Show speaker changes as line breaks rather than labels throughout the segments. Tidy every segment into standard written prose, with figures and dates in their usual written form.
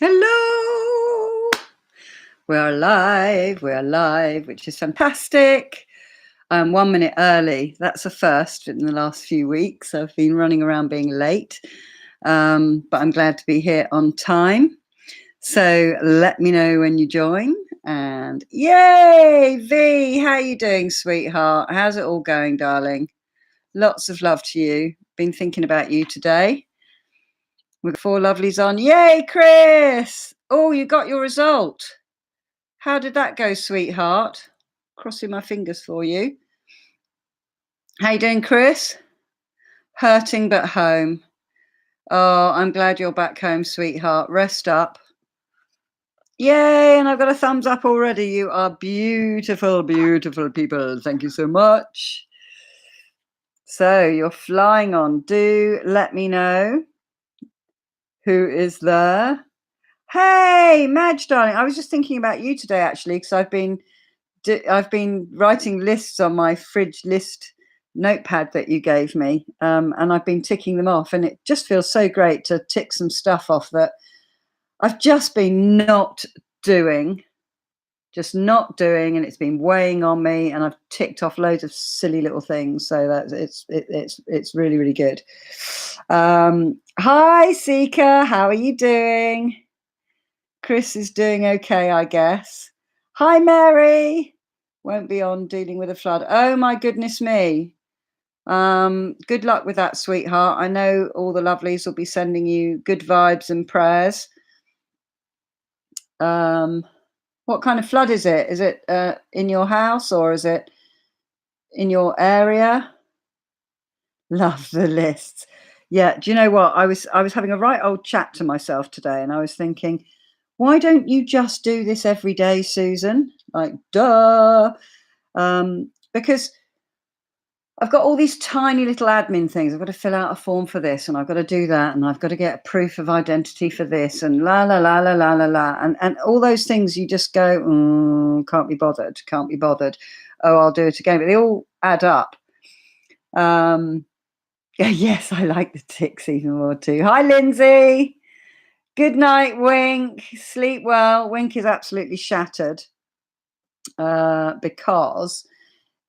Hello! We are live, which is fantastic. I'm 1 minute early. That's a first in the last few weeks. I've been running around being late, but I'm glad to be here on time. So let me know when you join. And yay, V, how you doing, sweetheart? How's it all going, darling? Lots of love to you. Been thinking about you today. We've got 4 lovelies on. Yay, Chris! Oh, you got your result. How did that go, sweetheart? Crossing my fingers for you. How you doing, Chris? Hurting but home. Oh, I'm glad you're back home, sweetheart. Rest up. Yay, and I've got a thumbs up already. You are beautiful, beautiful people. Thank you so much. So you're flying on. Do let me know who is there. Hey, Madge, darling. I was just thinking about you today, actually, because I've been writing lists on my fridge list notepad that you gave me, and I've been ticking them off, and it just feels so great to tick some stuff off that I've just been not doing, and it's been weighing on me, and I've ticked off loads of silly little things, so that it's really, really good. Hi, Seeker, how are you doing? Chris is doing okay, I guess. Hi, Mary. Won't be on dealing with a flood. Oh my goodness me. Good luck with that, sweetheart. I know all the lovelies will be sending you good vibes and prayers. What kind of flood is it? Is it in your house or is it in your area? Love the lists. Yeah, do you know what? I was having a right old chat to myself today, and I was thinking, why don't you just do this every day, Susan? Like, duh. Because I've got all these tiny little admin things. I've got to fill out a form for this, and I've got to do that, and I've got to get a proof of identity for this, and la la la la la la la, and all those things. You just go, can't be bothered, can't be bothered. Oh, I'll do it again, but they all add up. Yes, I like the ticks even more too. Hi, Lindsay. Good night, Wink. Sleep well. Wink is absolutely shattered because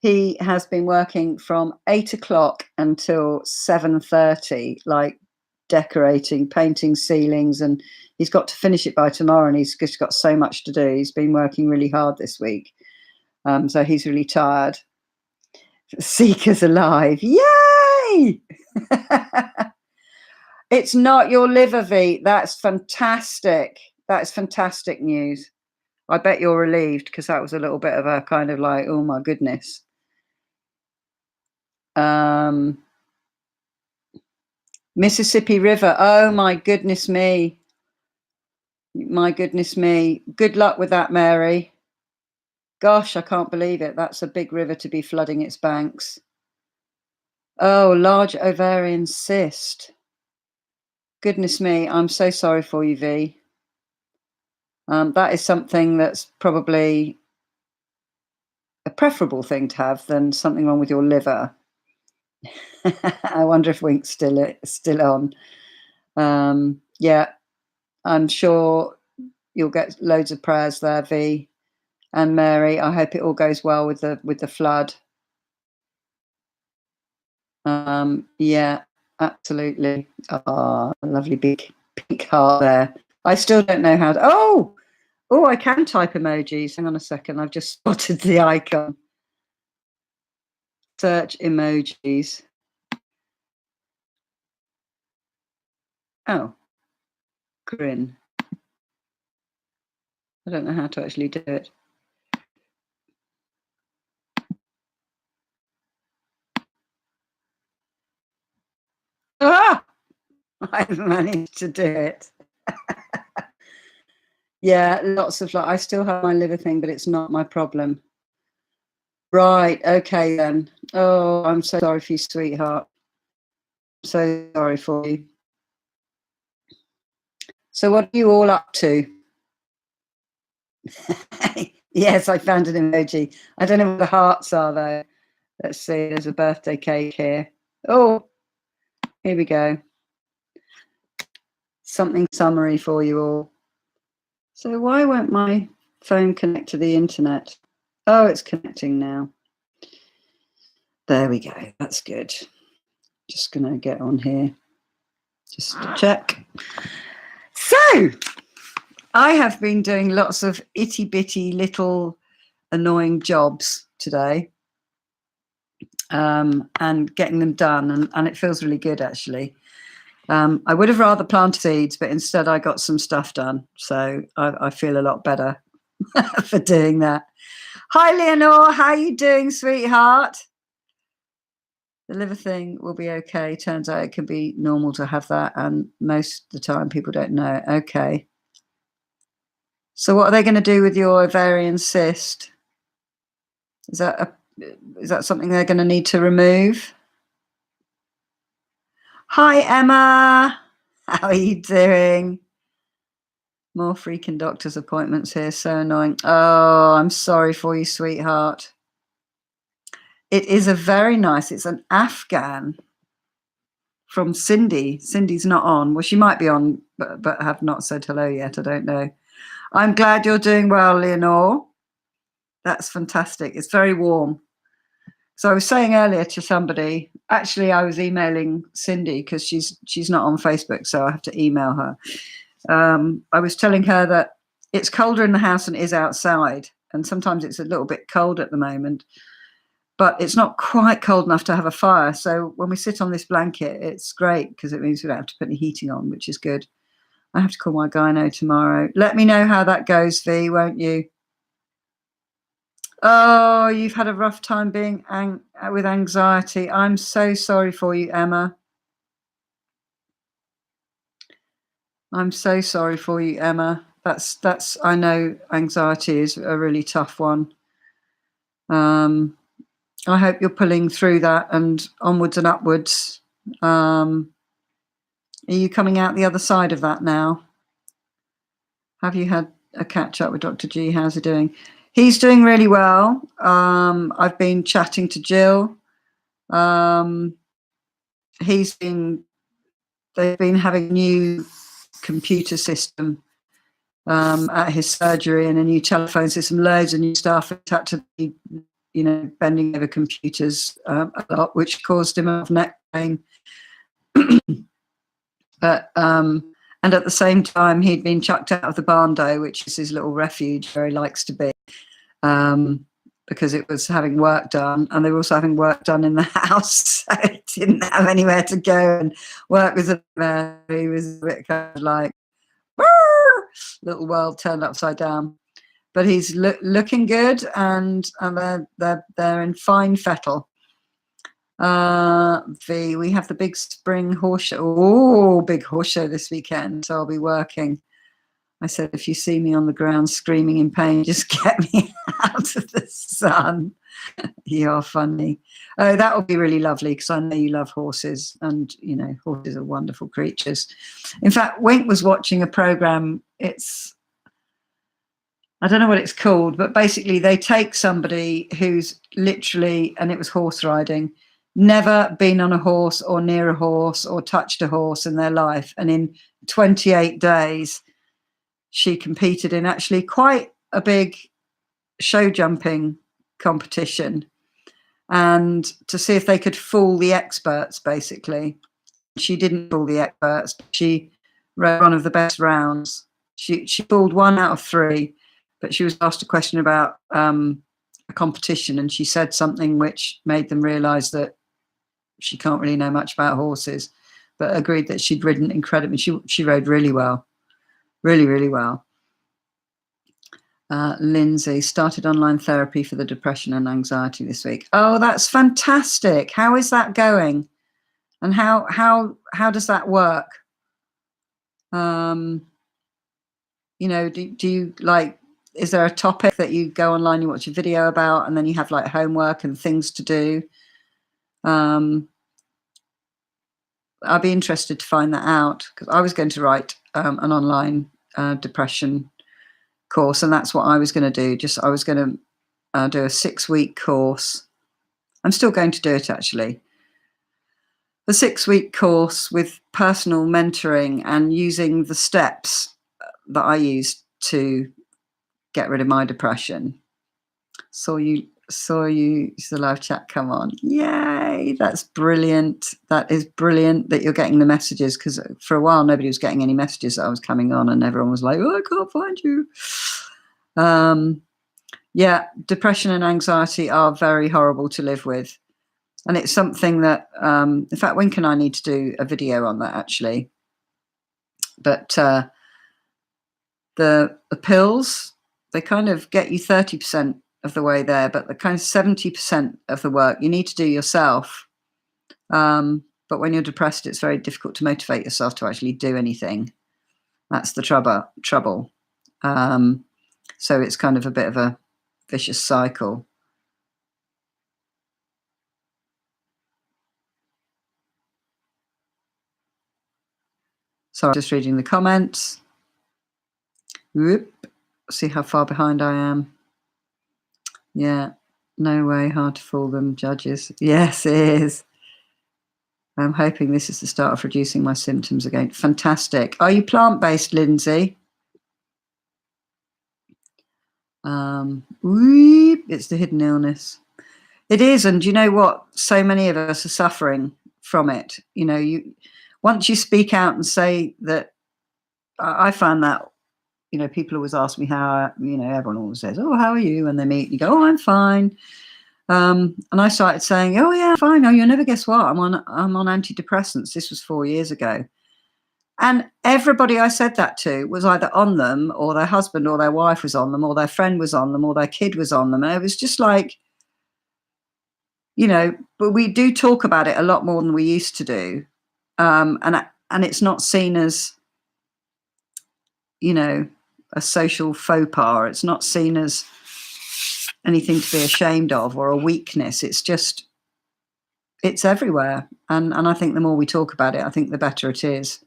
he has been working from 8 o'clock until 7:30, like decorating, painting ceilings, and he's got to finish it by tomorrow, and he's just got so much to do. He's been working really hard this week, so he's really tired. Seeker's alive. Yay! It's not your liver, V. That's fantastic. That's fantastic news. I bet you're relieved, because that was a little bit of a kind of like, oh my goodness. Mississippi River. Oh my goodness me. My goodness me. Good luck with that, Mary. Gosh, I can't believe it. That's a big river to be flooding its banks. Oh, large ovarian cyst. Goodness me. I'm so sorry for you, V. That is something that's probably a preferable thing to have than something wrong with your liver. I wonder if Wink's still on. Yeah, I'm sure you'll get loads of prayers there, V and Mary. I hope it all goes well with the flood. Yeah, absolutely. Oh, lovely big pink heart there. I still don't know how to. Oh, I can type emojis. Hang on a second. I've just spotted the icon. Search emojis. Oh, grin. I don't know how to actually do it. Ah! I've managed to do it. Yeah, lots of I still have my liver thing, but it's not my problem. Right, okay then. Oh, I'm so sorry for you, sweetheart. I'm so sorry for you. So what are you all up to? Yes, I found an emoji. I don't know what the hearts are though. Let's see, there's a birthday cake here. Oh, here we go. Something summary for you all. So why won't my phone connect to the internet? Oh, it's connecting now. There we go. That's good. Just going to get on here just to check. So I have been doing lots of itty bitty little annoying jobs today, and getting them done, and it feels really good actually. I would have rather planted seeds, but instead I got some stuff done, so I feel a lot better for doing that. Hi Leonore, how are you doing, sweetheart? The liver thing will be okay. Turns out it can be normal to have that, and most of the time people don't know. Okay. So what are they going to do with your ovarian cyst? Is that something they're going to need to remove? Hi Emma, how are you doing? More freaking doctor's appointments here, so annoying. Oh, I'm sorry for you, sweetheart. It is a very nice, it's an Afghan from Cindy. Cindy's not on. Well, she might be on, but have not said hello yet. I don't know. I'm glad you're doing well, Leonore. That's fantastic. It's very warm. So I was saying earlier to somebody, actually I was emailing Cindy because she's not on Facebook, so I have to email her. I was telling her that it's colder in the house than it is outside, and sometimes it's a little bit cold at the moment, but it's not quite cold enough to have a fire. So when we sit on this blanket, it's great because it means we don't have to put any heating on, which is good. I have to call my gyno tomorrow. Let me know how that goes, V, won't you? Oh, you've had a rough time being with anxiety. I'm so sorry for you, Emma. I'm so sorry for you, Emma. That's. I know anxiety is a really tough one. I hope you're pulling through that and onwards and upwards. Are you coming out the other side of that now? Have you had a catch up with Dr. G? How's he doing? He's doing really well. I've been chatting to Jill. They've been having a new computer system at his surgery and a new telephone system, loads of new stuff. It's had to be, bending over computers a lot, which caused him a lot of neck pain. But and at the same time, he'd been chucked out of the bando, which is his little refuge where he likes to be, because it was having work done, and they were also having work done in the house, so he didn't have anywhere to go and work with him. He was a bit kind of like, little world turned upside down. But he's looking good, and they're in fine fettle. We have the big spring horse show. Oh, big horse show this weekend, so I'll be working. I said, if you see me on the ground screaming in pain, just get me out of the sun. You're funny. Oh, that will be really lovely because I know you love horses, and horses are wonderful creatures. In fact, Wink was watching a program. I don't know what it's called, but basically they take somebody who's literally, and it was horse riding, never been on a horse or near a horse or touched a horse in their life. And in 28 days, she competed in actually quite a big show jumping competition, and to see if they could fool the experts, basically. She didn't fool the experts. She rode one of the best rounds. She fooled 1 out of 3. But she was asked a question about a competition, and she said something which made them realise that she can't really know much about horses, but agreed that she'd ridden incredibly. She rode really well, really, really well. Lindsay started online therapy for the depression and anxiety this week. Oh, that's fantastic. How is that going? And how does that work? Do you like, is there a topic that you go online, you watch a video about, and then you have like homework and things to do? I'd be interested to find that out, because I was going to write an online depression course, and that's what I was going to do. I was going to do a 6-week course. I'm still going to do it, actually. The 6-week course with personal mentoring and using the steps that I used to get rid of my depression. Saw you, the live chat come on. Yay, that's brilliant. That is brilliant that you're getting the messages, because for a while nobody was getting any messages that I was coming on, and everyone was like, oh, I can't find you. Yeah, depression and anxiety are very horrible to live with. And it's something that, in fact, when can I need to do a video on that, actually? But the pills, they kind of get you 30% of the way there, but the kind of 70% of the work you need to do yourself. But when you're depressed, it's very difficult to motivate yourself to actually do anything. That's the trouble. So it's kind of a bit of a vicious cycle. So I'm just reading the comments. Whoop. See how far behind I am. Yeah, no way, hard to fool them, judges. Yes, it is. I'm hoping this is the start of reducing my symptoms again. Fantastic. Are you plant-based, Lindsay? Whoop, it's the hidden illness. It is, and you know what? So many of us are suffering from it. You know, once you speak out and say that, I find that, you know, people always ask me how, you know, everyone always says, oh, how are you? When they meet, you go, oh, I'm fine. And I started saying, oh, yeah, fine. Oh, you'll never guess what? I'm on antidepressants. This was 4 years ago. And everybody I said that to was either on them, or their husband or their wife was on them, or their friend was on them, or their kid was on them. And it was just like, you know, but we do talk about it a lot more than we used to do. And it's not seen as, you know, a social faux pas. It's not seen as anything to be ashamed of or a weakness. It's just, it's everywhere. And I think the more we talk about it, I think the better it is.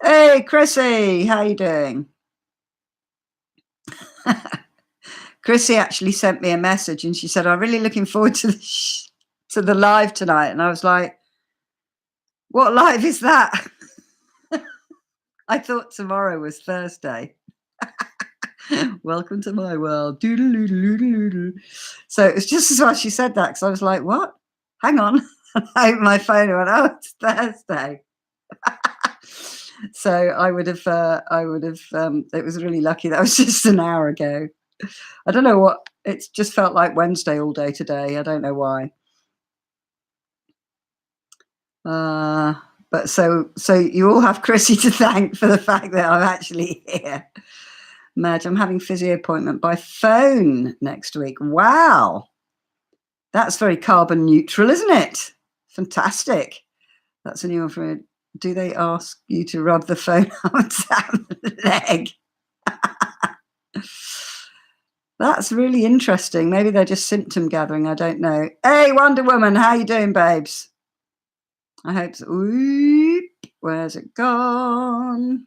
Hey, Chrissy, how you doing? Chrissy actually sent me a message and she said, I'm really looking forward to the live tonight. And I was like, what live is that? I thought tomorrow was Thursday. Welcome to my world. So it was just as well she said that, because I was like, what? Hang on. I opened my phone and went, oh, it's Thursday. So I would have, it was really lucky. That was just an hour ago. I don't know what, it's just felt like Wednesday all day today. I don't know why. But so you all have Chrissy to thank for the fact that I'm actually here. Madge, I'm having physio appointment by phone next week. Wow. That's very carbon neutral, isn't it? Fantastic. That's a new one for me. Do they ask you to rub the phone on the leg? That's really interesting. Maybe they're just symptom gathering. I don't know. Hey, Wonder Woman, how you doing, babes? I hope so. Oop, where's it gone?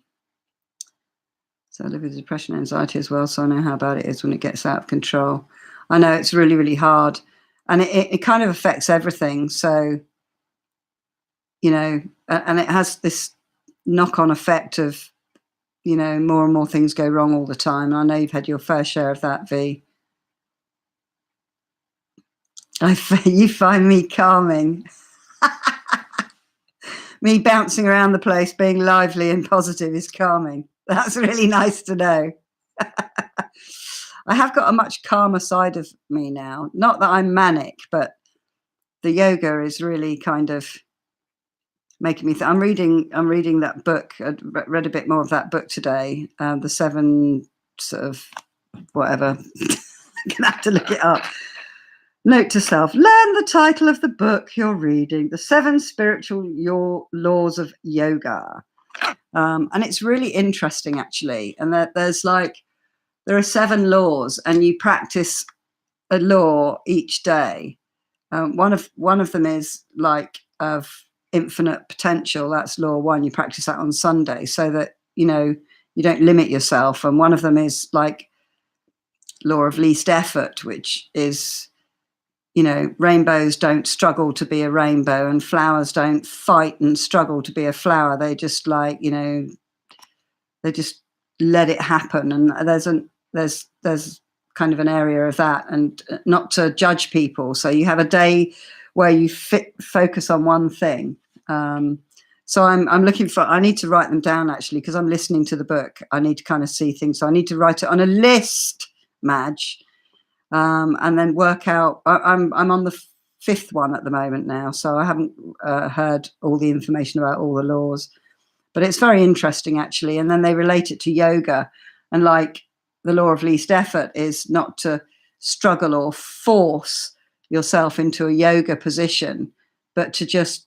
So I live with depression and anxiety as well, so I know how bad it is when it gets out of control. I know it's really, really hard. And it kind of affects everything. So, you know, and it has this knock-on effect of, you know, more and more things go wrong all the time. And I know you've had your fair share of that, V. You find me calming. Me bouncing around the place, being lively and positive is calming. That's really nice to know. I have got a much calmer side of me now. Not that I'm manic, but the yoga is really kind of making me I'm reading that book. I read a bit more of that book today. The 7 sort of whatever. I'm gonna have to look it up. Note to self: learn the title of the book you're reading, The 7 Spiritual Laws of Yoga. And it's really interesting, actually. And there are 7 laws, and you practice a law each day. One of them is like of infinite potential. That's law 1. You practice that on Sunday so that, you know, you don't limit yourself. And one of them is like law of least effort, which is, you know, rainbows don't struggle to be a rainbow, and flowers don't fight and struggle to be a flower. They just, like, you know, they just let it happen. And there's kind of an area of that, and not to judge people. So you have a day where you focus on one thing. So I'm looking for, I need to write them down actually, because I'm listening to the book. I need to kind of see things. So I need to write it on a list, Madge, and then work out. I'm on the 5th one at the moment now. So I haven't heard all the information about all the laws, but it's very interesting actually. And then they relate it to yoga, and like the law of least effort is not to struggle or force yourself into a yoga position, but to just,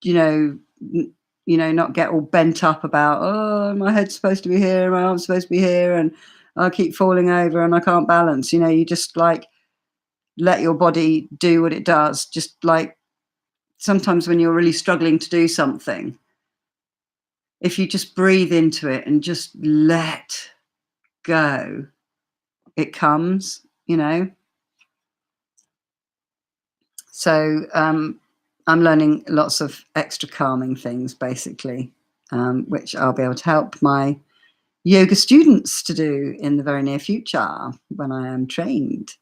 not get all bent up about, oh, my head's supposed to be here, my arm's supposed to be here, and I keep falling over and I can't balance. You just like let your body do what it does. Just like sometimes when you're really struggling to do something, if you just breathe into it and just let go, it comes. So I'm learning lots of extra calming things, basically, which I'll be able to help my yoga students to do in the very near future when I am trained.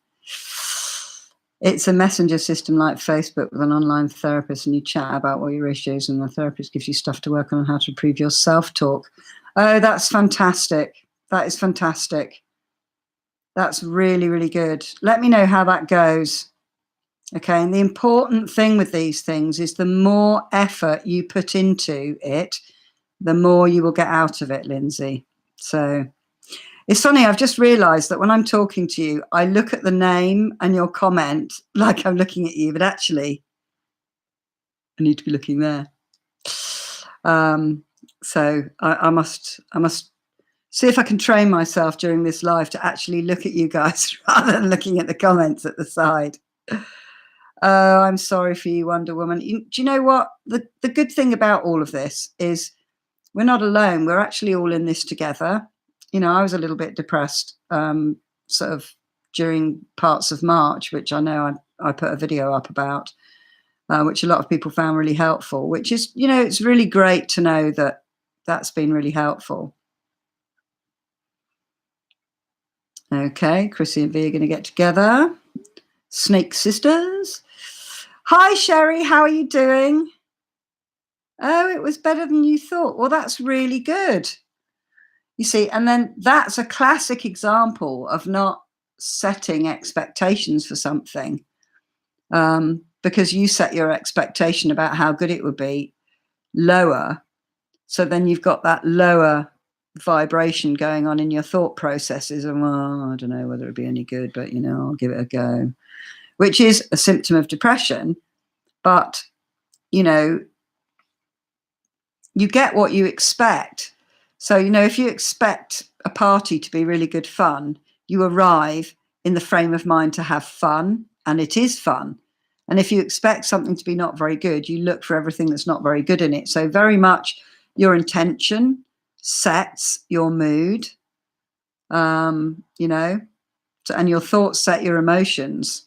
It's a messenger system like Facebook with an online therapist, and you chat about all your issues, and the therapist gives you stuff to work on how to improve your self-talk. Oh, that's fantastic. That is fantastic. That's really, really good. Let me know how that goes. Okay, and the important thing with these things is the more effort you put into it, the more you will get out of it, Lindsay. So it's funny, I've just realised that when I'm talking to you, I look at the name and your comment like I'm looking at you, but actually I need to be looking there. So I must see if I can train myself during this live to actually look at you guys rather than looking at the comments at the side. Oh, I'm sorry for you, Wonder Woman. Do you know what? The good thing about all of this is we're not alone. We're actually all in this together. I was a little bit depressed sort of during parts of March, which I know I put a video up about, which a lot of people found really helpful, which is, it's really great to know that that's been really helpful. Okay, Chrissy and V are going to get together. Snake Sisters. Hi, Sherry. How are you doing? Oh, it was better than you thought. Well, that's really good. You see, and then that's a classic example of not setting expectations for something, because you set your expectation about how good it would be lower. So then you've got that lower vibration going on in your thought processes. And, well, I don't know whether it'd be any good, but, I'll give it a go, which is a symptom of depression. But, you get what you expect. So, if you expect a party to be really good fun, you arrive in the frame of mind to have fun, and it is fun. And if you expect something to be not very good, you look for everything that's not very good in it. So very much your intention sets your mood, and your thoughts set your emotions.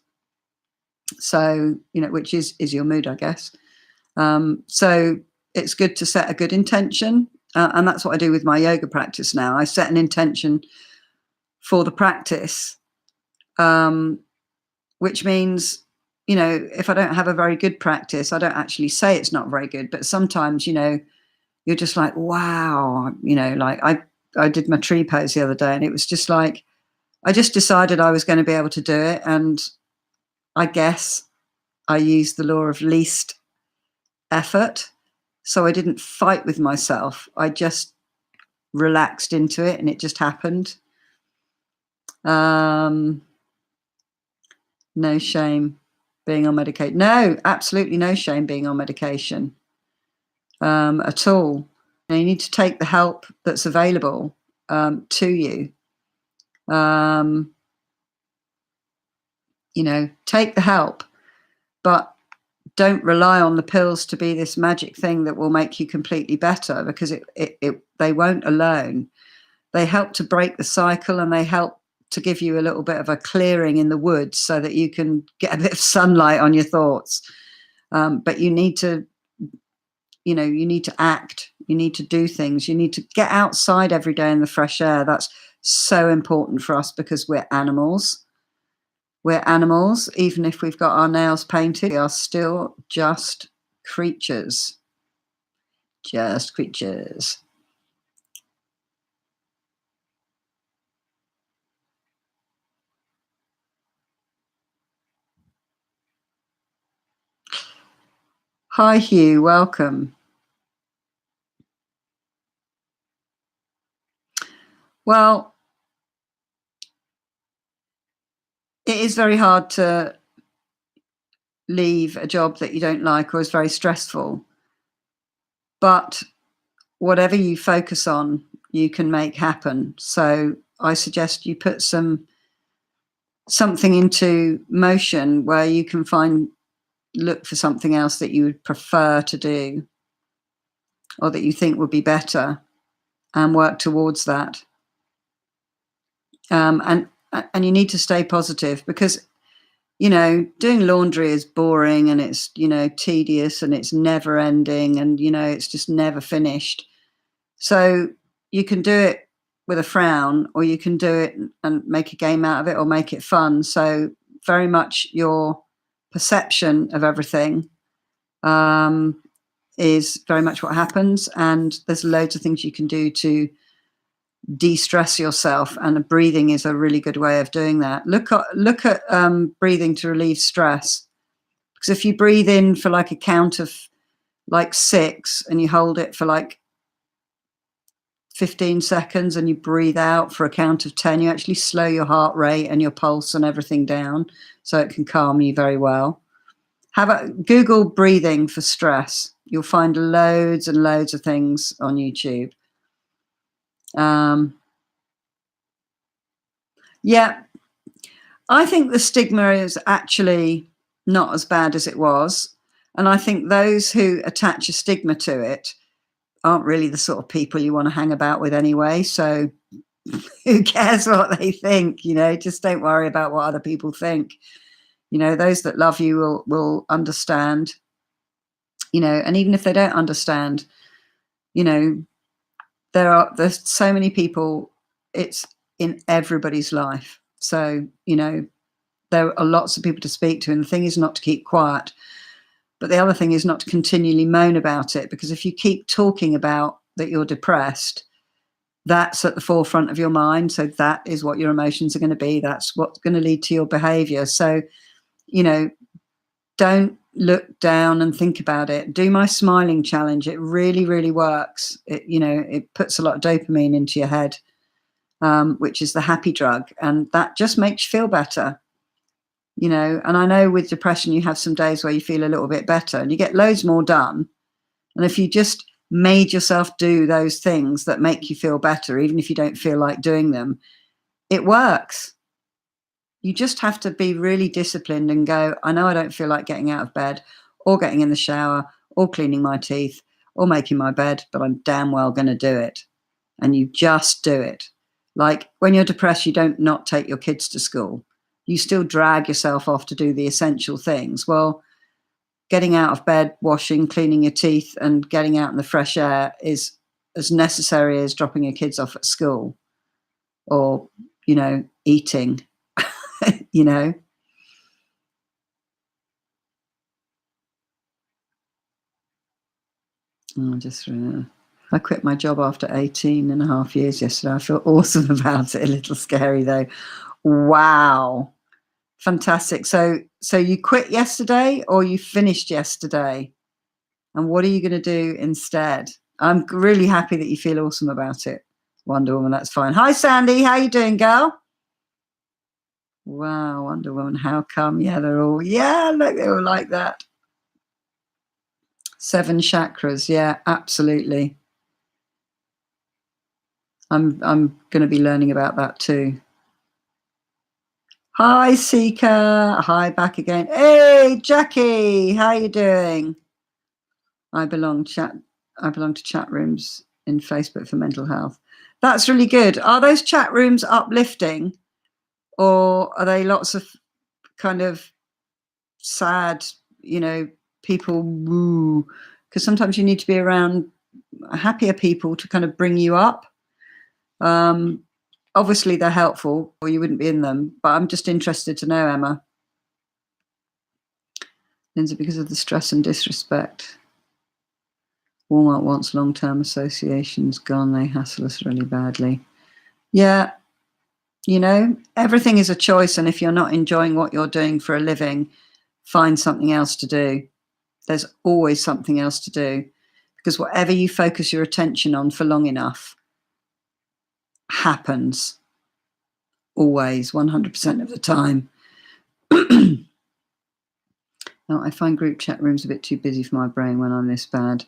So, which is your mood, I guess. So it's good to set a good intention. And that's what I do with my yoga practice now. I set an intention for the practice, which means, if I don't have a very good practice, I don't actually say it's not very good. But sometimes, you're just like, wow, like I did my tree pose the other day, and it was just like, I just decided I was going to be able to do it. And I guess I used the law of least effort. So I didn't fight with myself. I just relaxed into it, and it just happened. No shame being on medication. No, absolutely no shame being on medication at all. You need to take the help that's available to you. Take the help, but don't rely on the pills to be this magic thing that will make you completely better, because they won't alone. They help to break the cycle, and they help to give you a little bit of a clearing in the woods so that you can get a bit of sunlight on your thoughts. But you need to act. You need to do things. You need to get outside every day in the fresh air. That's so important for us because we're animals. We're animals. Even if we've got our nails painted, we are still just creatures. Just creatures. Hi, Hugh. Welcome. Well, it is very hard to leave a job that you don't like or is very stressful. But whatever you focus on, you can make happen. So I suggest you put something into motion where you can look for something else that you would prefer to do or that you think would be better and work towards that. And you need to stay positive because, doing laundry is boring and it's, tedious and it's never ending and, it's just never finished. So you can do it with a frown or you can do it and make a game out of it or make it fun. So very much your perception of everything is very much what happens. And there's loads of things you can do to de-stress yourself, and breathing is a really good way of doing that. Look at breathing to relieve stress, because if you breathe in for like a count of like 6 and you hold it for like 15 seconds and you breathe out for a count of 10, you actually slow your heart rate and your pulse and everything down, so it can calm you very well. Have a Google breathing for stress. You'll find loads and loads of things on YouTube. Yeah, I think the stigma is actually not as bad as it was. And I think those who attach a stigma to it aren't really the sort of people you want to hang about with anyway. So who cares what they think? Just don't worry about what other people think. Those that love you will understand, and even if they don't understand, there's so many people, it's in everybody's life. So, there are lots of people to speak to, and the thing is not to keep quiet. But the other thing is not to continually moan about it, because if you keep talking about that you're depressed, that's at the forefront of your mind. So that is what your emotions are going to be. That's what's going to lead to your behavior. So, don't look down and think about it. Do my smiling challenge. It really, really works. It puts a lot of dopamine into your head, which is the happy drug. And that just makes you feel better. And I know with depression, you have some days where you feel a little bit better and you get loads more done. And if you just made yourself do those things that make you feel better, even if you don't feel like doing them, it works. You just have to be really disciplined and go, I know I don't feel like getting out of bed or getting in the shower or cleaning my teeth or making my bed, but I'm damn well going to do it. And you just do it. Like when you're depressed, you don't not take your kids to school. You still drag yourself off to do the essential things. Well, getting out of bed, washing, cleaning your teeth, and getting out in the fresh air is as necessary as dropping your kids off at school or, eating, I quit my job after 18 and a half years yesterday. I feel awesome about it. A little scary though. Wow. Fantastic. So you quit yesterday or you finished yesterday? And what are you going to do instead? I'm really happy that you feel awesome about it. Wonder Woman, that's fine. Hi, Sandy. How you doing, girl? Wow, Wonder Woman. How come? Yeah, look, they're all like that. 7 chakras. Yeah, absolutely. I'm going to be learning about that too. Hi, Seeker. Hi, back again. Hey, Jackie. How you doing? I belong to chat rooms in Facebook for mental health. That's really good. Are those chat rooms uplifting, or are they lots of kind of sad, people woo? Because sometimes you need to be around happier people to kind of bring you up. Obviously, they're helpful, or you wouldn't be in them. But I'm just interested to know, Emma. Lindsay, because of the stress and disrespect. Walmart wants long-term associations gone. They hassle us really badly. Yeah, you know, everything is a choice. And if you're not enjoying what you're doing for a living, find something else to do. There's always something else to do, because whatever you focus your attention on for long enough happens. Always, 100% of the time. No, I find group chat rooms a bit too busy for my brain when I'm this bad.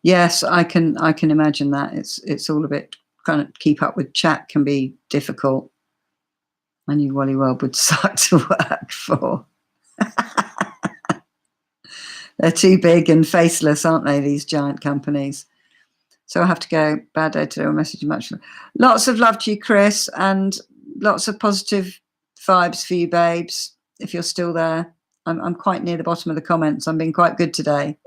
Yes, I can imagine that. It's all a bit, kind of keep up with chat can be difficult. I knew Wally World would suck to work for. They're too big and faceless, aren't they, these giant companies? So I have to go. Bad day today. I'll message you much. Lots of love to you, Chris, and lots of positive vibes for you, babes, if you're still there. I'm quite near the bottom of the comments. I'm being quite good today.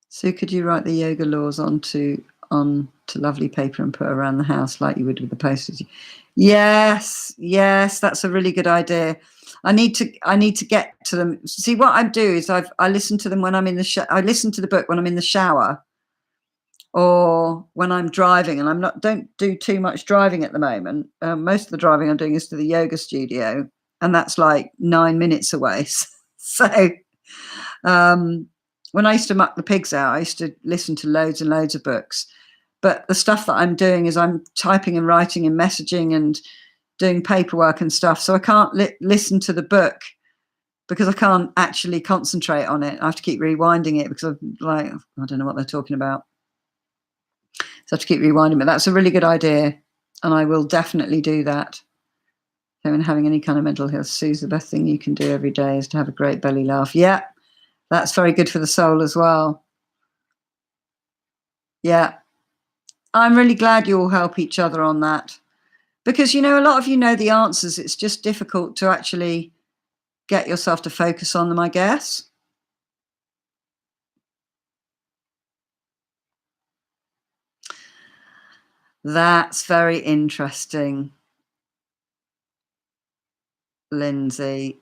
So could you write the yoga laws onto lovely paper and put around the house like you would with the posters? Yes, that's a really good idea. I need to get to them. See, what I do is I listen to them when I'm in the I listen to the book when I'm in the shower or when I'm driving, and don't do too much driving at the moment. Most of the driving I'm doing is to the yoga studio, and that's like 9 minutes away. So when I used to muck the pigs out, I used to listen to loads and loads of books. But the stuff that I'm doing is I'm typing and writing and messaging and doing paperwork and stuff. So I can't listen to the book because I can't actually concentrate on it. I have to keep rewinding it because I'm like, I don't know what they're talking about. So I have to keep rewinding. But that's a really good idea. And I will definitely do that. So when having any kind of mental health, Sue's the best thing you can do every day is to have a great belly laugh. Yeah, that's very good for the soul as well. Yeah. I'm really glad you all help each other on that. Because, you know, a lot of you know the answers. It's just difficult to actually get yourself to focus on them, I guess. That's very interesting, Lindsay,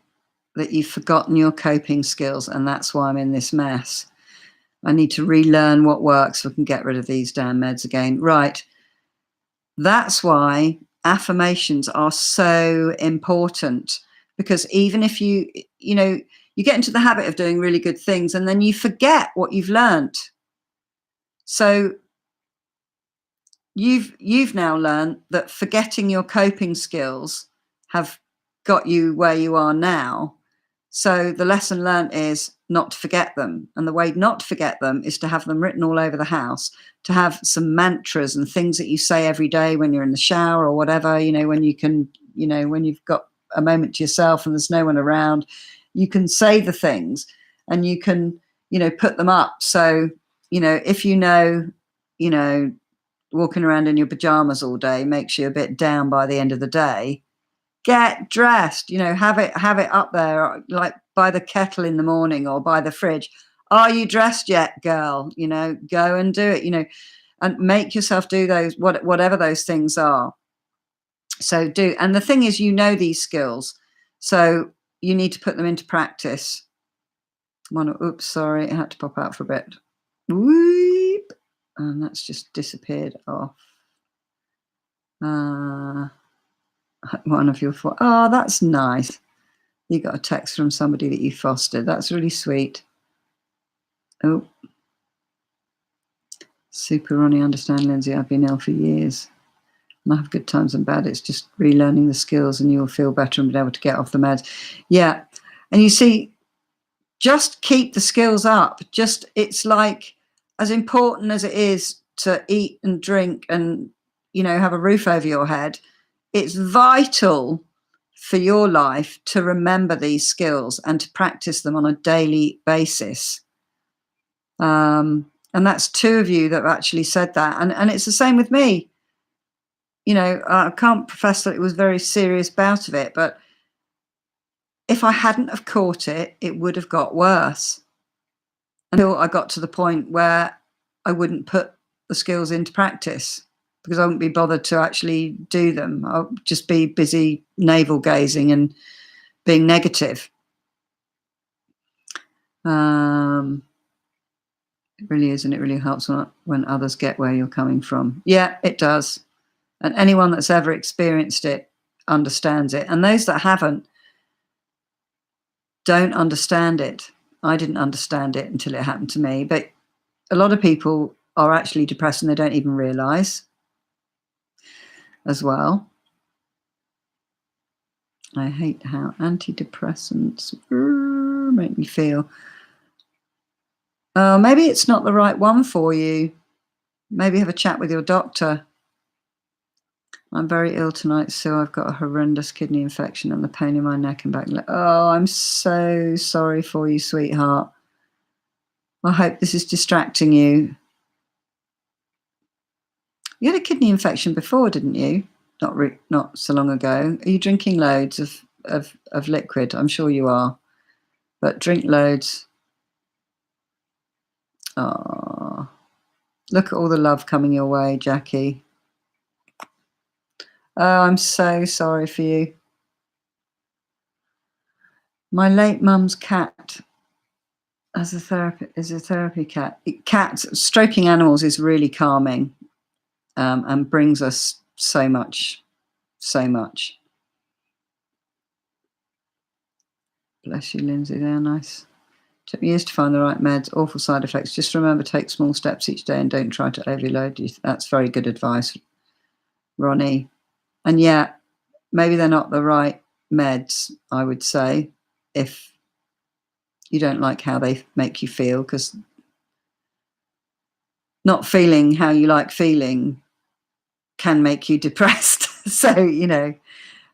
that you've forgotten your coping skills, and that's why I'm in this mess. I need to relearn what works so I can get rid of these damn meds again. Right. That's why affirmations are so important, because even if you get into the habit of doing really good things and then you forget what you've learned. So you've now learned that forgetting your coping skills have got you where you are now. So the lesson learned is not to forget them. And the way not to forget them is to have them written all over the house, to have some mantras and things that you say every day when you're in the shower or whatever, when you can, when you've got a moment to yourself and there's no one around, you can say the things and you can, put them up. So, if walking around in your pajamas all day makes you a bit down by the end of the day, get dressed, have it up there, like by the kettle in the morning or by the fridge. Are you dressed yet, girl? Go and do it, and make yourself do those, whatever those things are. So do. And the thing is, these skills, so you need to put them into practice. Oops, sorry, it had to pop out for a bit. Whoop. And that's just disappeared off. One of your that's nice. You got a text from somebody that you fostered. That's really sweet. Oh, super, Ronnie. Understand, Lindsay. I've been ill for years. And I have good times and bad. It's just relearning the skills, and you'll feel better and be able to get off the meds. Yeah, and you see, just keep the skills up. It's like, as important as it is to eat and drink and have a roof over your head, it's vital for your life to remember these skills and to practice them on a daily basis. And that's 2 of you that have actually said that. And it's the same with me. I can't profess that it was a very serious bout of it, but if I hadn't have caught it, it would have got worse. until I got to the point where I wouldn't put the skills into practice because I wouldn't be bothered to actually do them. I'll just be busy navel gazing and being negative. It really is, and it really helps when others get where you're coming from. Yeah, it does. And anyone that's ever experienced it understands it. And those that haven't don't understand it. I didn't understand it until it happened to me. But a lot of people are actually depressed and they don't even realize as well. I hate how antidepressants make me feel. Maybe it's not the right one for you. Maybe have a chat with your doctor. I'm very ill tonight, so I've got a horrendous kidney infection and the pain in my neck and back. Oh, I'm so sorry for you, sweetheart. I hope this is distracting you. You had a kidney infection before, didn't you? Not so long ago. Are you drinking loads of liquid? I'm sure you are, but drink loads. Oh, look at all the love coming your way, Jackie. Oh, I'm so sorry for you. My late mum's cat is a therapy cat. Cats, stroking animals is really calming, and brings us so much. Bless you, Lindsay. They're nice. Took me years to find the right meds. Awful side effects. Just remember, take small steps each day and don't try to overload you. That's very good advice, Ronnie. And yeah, maybe they're not the right meds, I would say, if you don't like how they make you feel, because not feeling how you like feeling can make you depressed. So,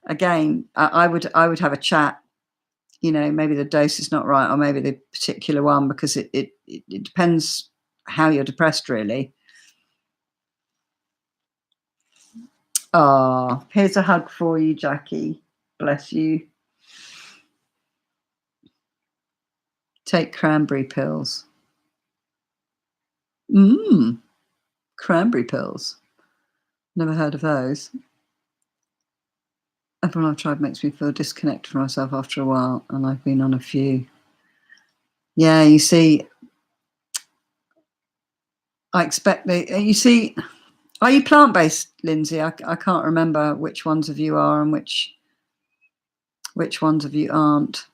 again, I would have a chat. Maybe the dose is not right, or maybe the particular one, because it depends how you're depressed, really. Oh, here's a hug for you, Jackie. Bless you. Take cranberry pills. Cranberry pills. Never heard of those. Everyone I've tried makes me feel disconnected from myself after a while, and I've been on a few. Yeah, you see, I expect you see, are you plant-based, Lindsay? I can't remember which ones of you are and which ones of you aren't.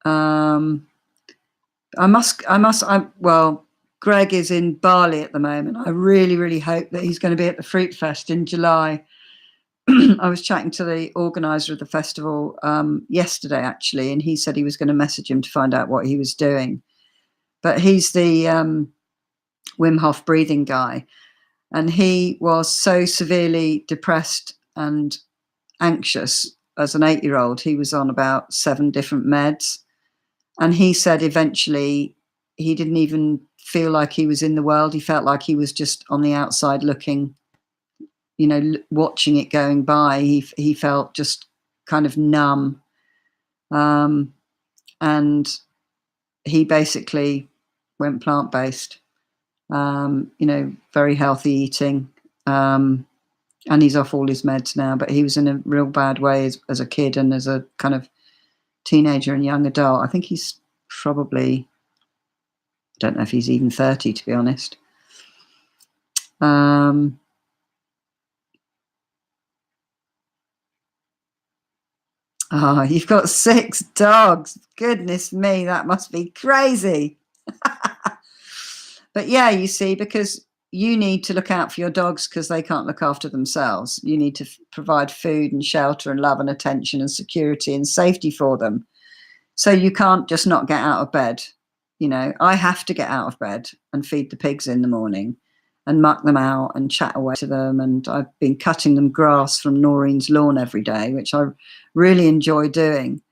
Well, Greg is in Bali at the moment. I really, really hope that he's going to be at the Fruit Fest in July. I was chatting to the organizer of the festival yesterday, actually, and he said he was going to message him to find out what he was doing. But he's the Wim Hof breathing guy, and he was so severely depressed and anxious as an 8-year-old. He was on about 7 different meds, and he said eventually he didn't even feel like he was in the world. He felt like he was just on the outside looking, watching it going by. He felt just kind of numb, and he basically went plant-based. Very healthy eating, and he's off all his meds now. But he was in a real bad way as a kid and as a kind of teenager and young adult. I think he's probably, I don't know if he's even 30, to be honest. Oh, you've got 6 dogs. Goodness me, that must be crazy. But yeah, you see, because you need to look out for your dogs because they can't look after themselves. You need to provide food and shelter and love and attention and security and safety for them. So you can't just not get out of bed. I have to get out of bed and feed the pigs in the morning and muck them out and chat away to them. And I've been cutting them grass from Noreen's lawn every day, which I really enjoy doing.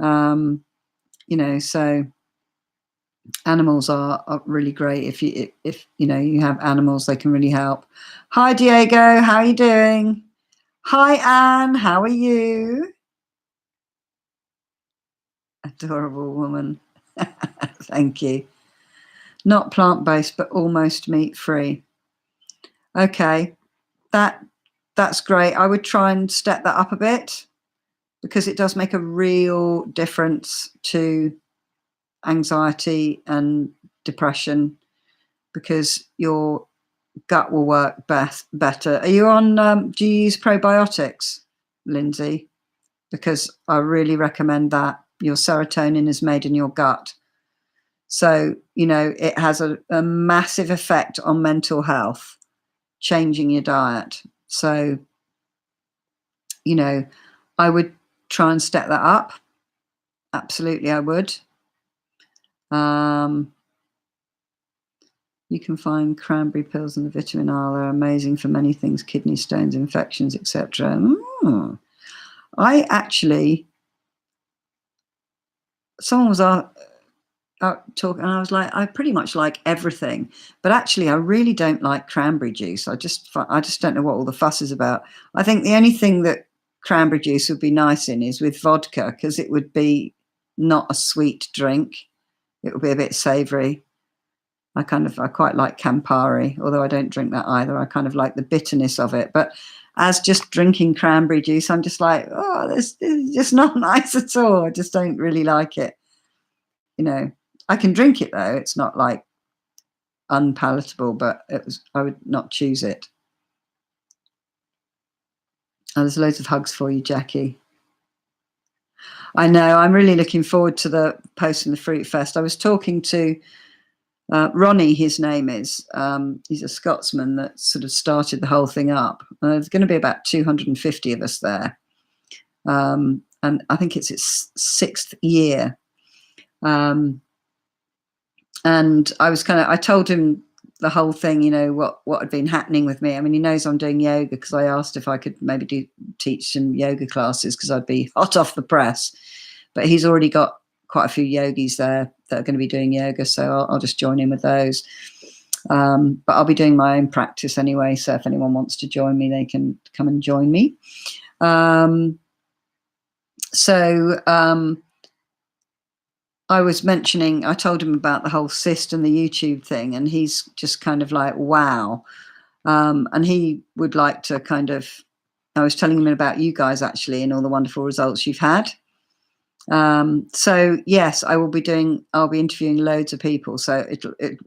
So animals are really great. If you have animals, they can really help. Hi, Diego. How are you doing? Hi, Anne. How are you? Adorable woman. Thank you. Not plant-based, but almost meat-free. Okay, that's great. I would try and step that up a bit, because it does make a real difference to anxiety and depression, because your gut will work better. Are you on, do you use probiotics, Lindsay? Because I really recommend that. Your serotonin is made in your gut. So, you know, it has a massive effect on mental health, changing your diet. So, you know, I would try and step that up. Absolutely, I would. You can find cranberry pills and the vitamin R. They're amazing for many things, kidney stones, infections, etc. I actually, someone was out talking, and I was like, I pretty much like everything, but actually I really don't like cranberry juice. I just don't know what all the fuss is about. I think the only thing that cranberry juice would be nice in is with vodka, because it would be not a sweet drink. It would be a bit savory. I quite like Campari, although I don't drink that either. I kind of like the bitterness of it. But as just drinking cranberry juice, I'm just like, oh, this is just not nice at all. I just don't really like it. You know, I can drink it though. It's not like unpalatable, but I would not choose it. Oh, there's loads of hugs for you, Jackie. I know. I'm really looking forward to the post in the Fruit Fest. I was talking to Ronnie, his name is. He's a Scotsman that sort of started the whole thing up. There's going to be about 250 of us there. And I think it's its 6th year. And I told him the whole thing, you know, what had been happening with me. I mean, he knows I'm doing yoga, because I asked if I could maybe teach some yoga classes, because I'd be hot off the press. But he's already got quite a few yogis there that are going to be doing yoga, so I'll just join in with those. But I'll be doing my own practice anyway, so if anyone wants to join me, they can come and join me. I was mentioning, I told him about the whole cyst and the YouTube thing, and he's just kind of like, wow. And he would like to I was telling him about you guys actually, and all the wonderful results you've had. So yes, I'll be interviewing loads of people. So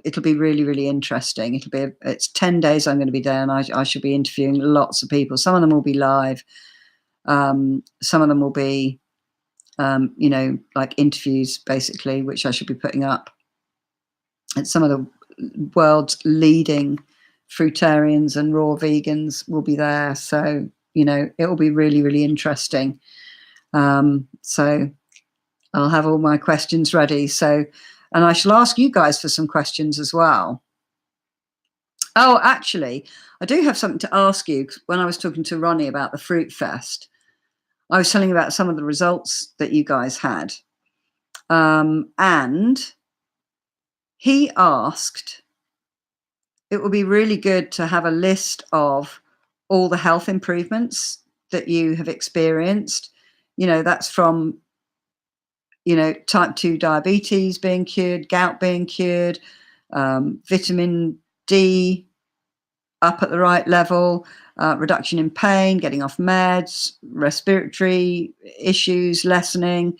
it'll be really, really interesting. It's 10 days I'm going to be there, and I shall be interviewing lots of people. Some of them will be live. Some of them will be, you know, like interviews basically, which I should be putting up. And some of the world's leading fruitarians and raw vegans will be there. So, you know, it will be really, really interesting. So I'll have all my questions ready. So, and I shall ask you guys for some questions as well. Oh, actually, I do have something to ask you. When I was talking to Ronnie about the Fruit Fest, I was telling about some of the results that you guys had. And he asked, it would be really good to have a list of all the health improvements that you have experienced. You know, that's from, you know, type 2 diabetes being cured, gout being cured, vitamin D up at the right level, reduction in pain, getting off meds, respiratory issues lessening,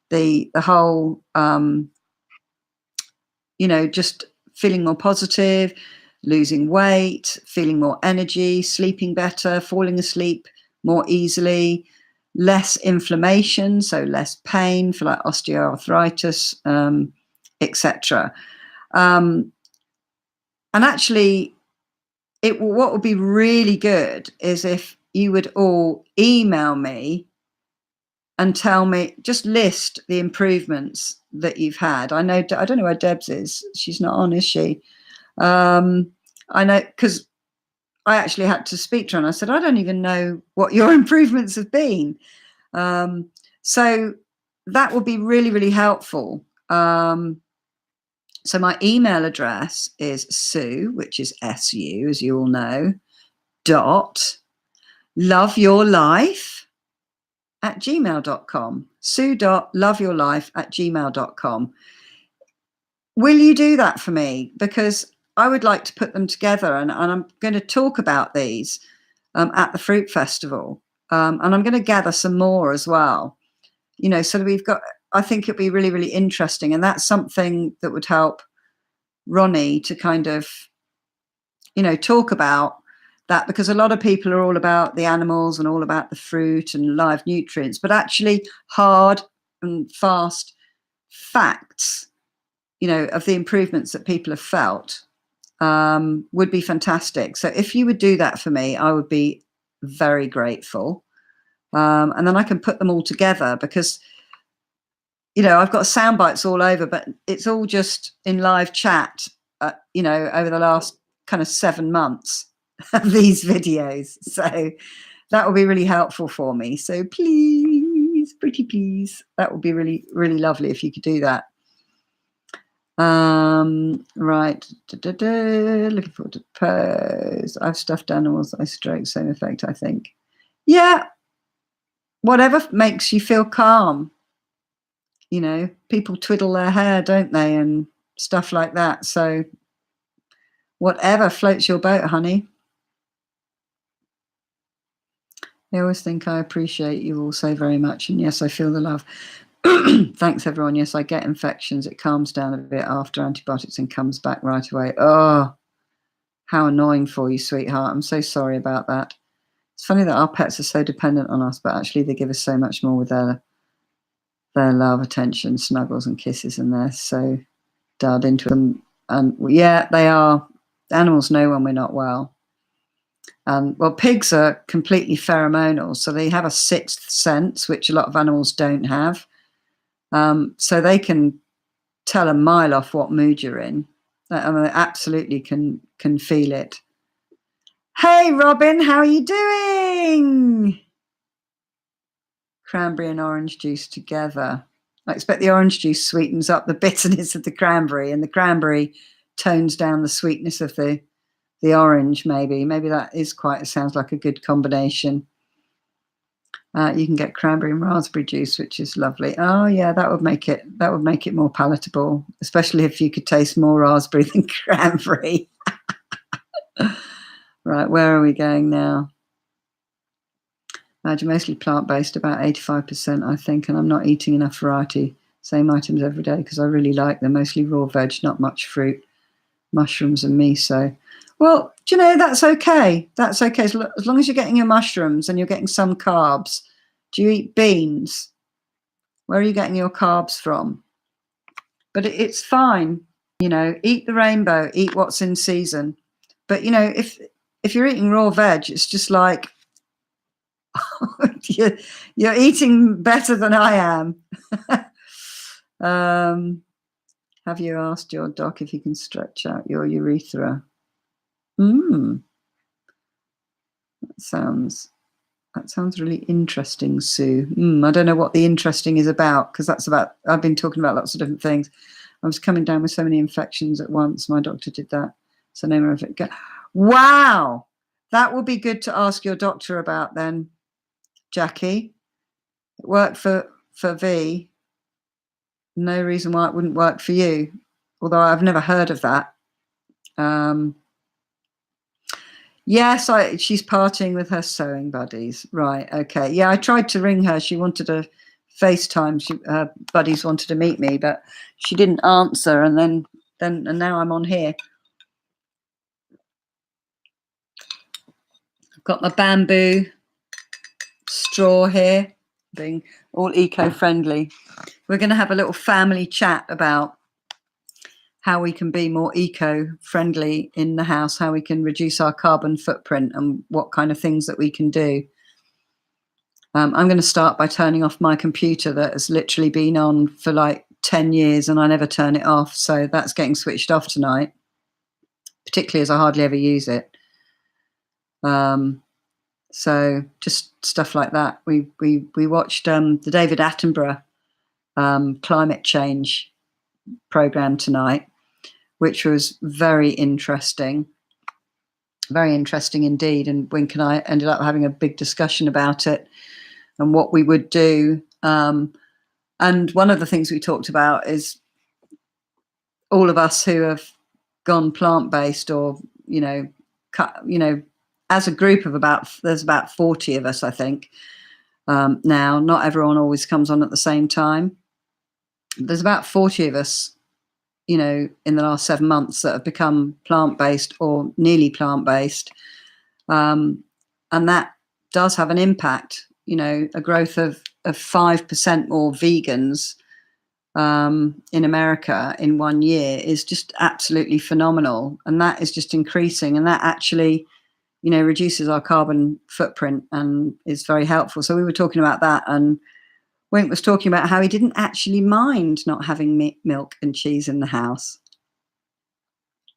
the whole, you know, just feeling more positive, losing weight, feeling more energy, sleeping better, falling asleep more easily, less inflammation, so less pain for like osteoarthritis, etc. And actually, what would be really good is if you would all email me and tell me, just list the improvements that you've had. I don't know where Debs is. She's not on, is she? I know, because I actually had to speak to her and I said, I don't even know what your improvements have been. So that would be really, really helpful. So my email address is Sue, which is SU, as you all know, .loveyourlife@gmail.com. Sue.loveyourlife@gmail.com. will you do that for me? Because I would like to put them together, and I'm going to talk about these at the Fruit Festival. And I'm going to gather some more as well. So we've got, I think it'd be really, really interesting. And that's something that would help Ronnie to kind of, talk about that, because a lot of people are all about the animals and all about the fruit and live nutrients, but actually hard and fast facts, of the improvements that people have felt would be fantastic. So if you would do that for me, I would be very grateful. And then I can put them all together, because, I've got sound bites all over, but it's all just in live chat, over the last kind of 7 months of these videos. So that will be really helpful for me. So please, pretty please, that would be really, really lovely if you could do that. Right. Looking forward to the pose. I've stuffed animals, I stroke, same effect, I think. Yeah. Whatever makes you feel calm. People twiddle their hair, don't they? And stuff like that. So whatever floats your boat, honey. I always think I appreciate you all so very much. And yes, I feel the love. Thanks, everyone. Yes, I get infections. It calms down a bit after antibiotics and comes back right away. Oh, how annoying for you, sweetheart. I'm so sorry about that. It's funny that our pets are so dependent on us, but actually they give us so much more with their love, attention, snuggles and kisses, and they're so dialed into them. And yeah, they are. Animals know when we're not well. Well, pigs are completely pheromonal, so they have a sixth sense, which a lot of animals don't have. So they can tell a mile off what mood you're in. I mean, they absolutely can feel it. Hey, Robin, how are you doing? Cranberry and orange juice together. I expect the orange juice sweetens up the bitterness of the cranberry, and the cranberry tones down the sweetness of the orange. Maybe that is sounds like a good combination. You can get cranberry and raspberry juice, which is lovely. Oh yeah, that would make it more palatable, especially if you could taste more raspberry than cranberry. Right, where are we going now? Mostly plant-based, about 85%, I think, and I'm not eating enough variety. Same items every day because I really like them. Mostly raw veg, not much fruit, mushrooms and miso. Well, do you know, that's okay. That's okay. As long as you're getting your mushrooms and you're getting some carbs. Do you eat beans? Where are you getting your carbs from? But it's fine. Eat the rainbow, eat what's in season. But, if you're eating raw veg, it's just like, you're eating better than I am. Have you asked your doc if you can stretch out your urethra? That sounds really interesting, Sue. I don't know what the interesting is about, because I've been talking about lots of different things. I was coming down with so many infections at once. My doctor did that. So name of it. Wow, that will be good to ask your doctor about then, Jackie. It worked for V. No reason why it wouldn't work for you, although I've never heard of that. Yes, she's partying with her sewing buddies. Right, okay. Yeah, I tried to ring her. She wanted a FaceTime. Her buddies wanted to meet me, but she didn't answer. And now I'm on here. I've got my bamboo straw here, being all eco-friendly. We're going to have a little family chat about how we can be more eco-friendly in the house, how we can reduce our carbon footprint, and what kind of things that we can do. I'm going to start by turning off my computer that has literally been on for like 10 years and I never turn it off. So that's getting switched off tonight, particularly as I hardly ever use it. So just stuff like that. We watched the David Attenborough climate change program tonight, which was very interesting indeed. And Wink and I ended up having a big discussion about it and what we would do. And one of the things we talked about is all of us who have gone plant-based, or as a group of there's about 40 of us, I think. Now, not everyone always comes on at the same time. There's about 40 of us, in the last 7 months that have become plant-based or nearly plant-based. And that does have an impact. A growth of 5% more vegans in America in 1 year is just absolutely phenomenal. And that is just increasing. And that actually, reduces our carbon footprint and is very helpful. So we were talking about that, and Wink was talking about how he didn't actually mind not having milk and cheese in the house.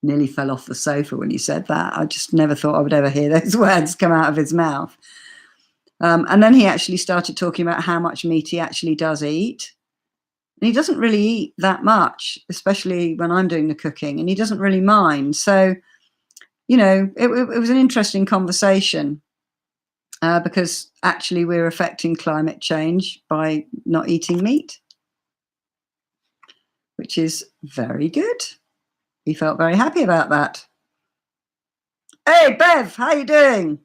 Nearly fell off the sofa when he said that. I just never thought I would ever hear those words come out of his mouth. And then he actually started talking about how much meat he actually does eat. And he doesn't really eat that much, especially when I'm doing the cooking, and he doesn't really mind. So, it was an interesting conversation because actually we're affecting climate change by not eating meat, which is very good. He felt very happy about that. Hey, Bev, how you doing?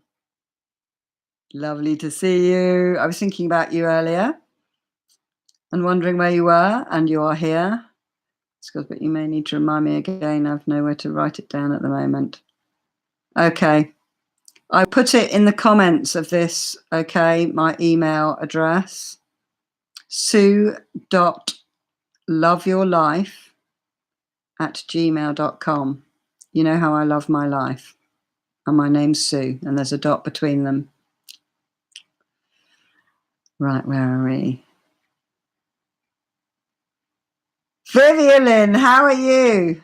Lovely to see you. I was thinking about you earlier and wondering where you were, and you are here. But you may need to remind me again. I've nowhere to write it down at the moment. Okay. I put it in the comments of this, okay, my email address, sue.loveyourlife@gmail.com. You know how I love my life. And my name's Sue, and there's a dot between them. Right, where are we? Vivian, how are you?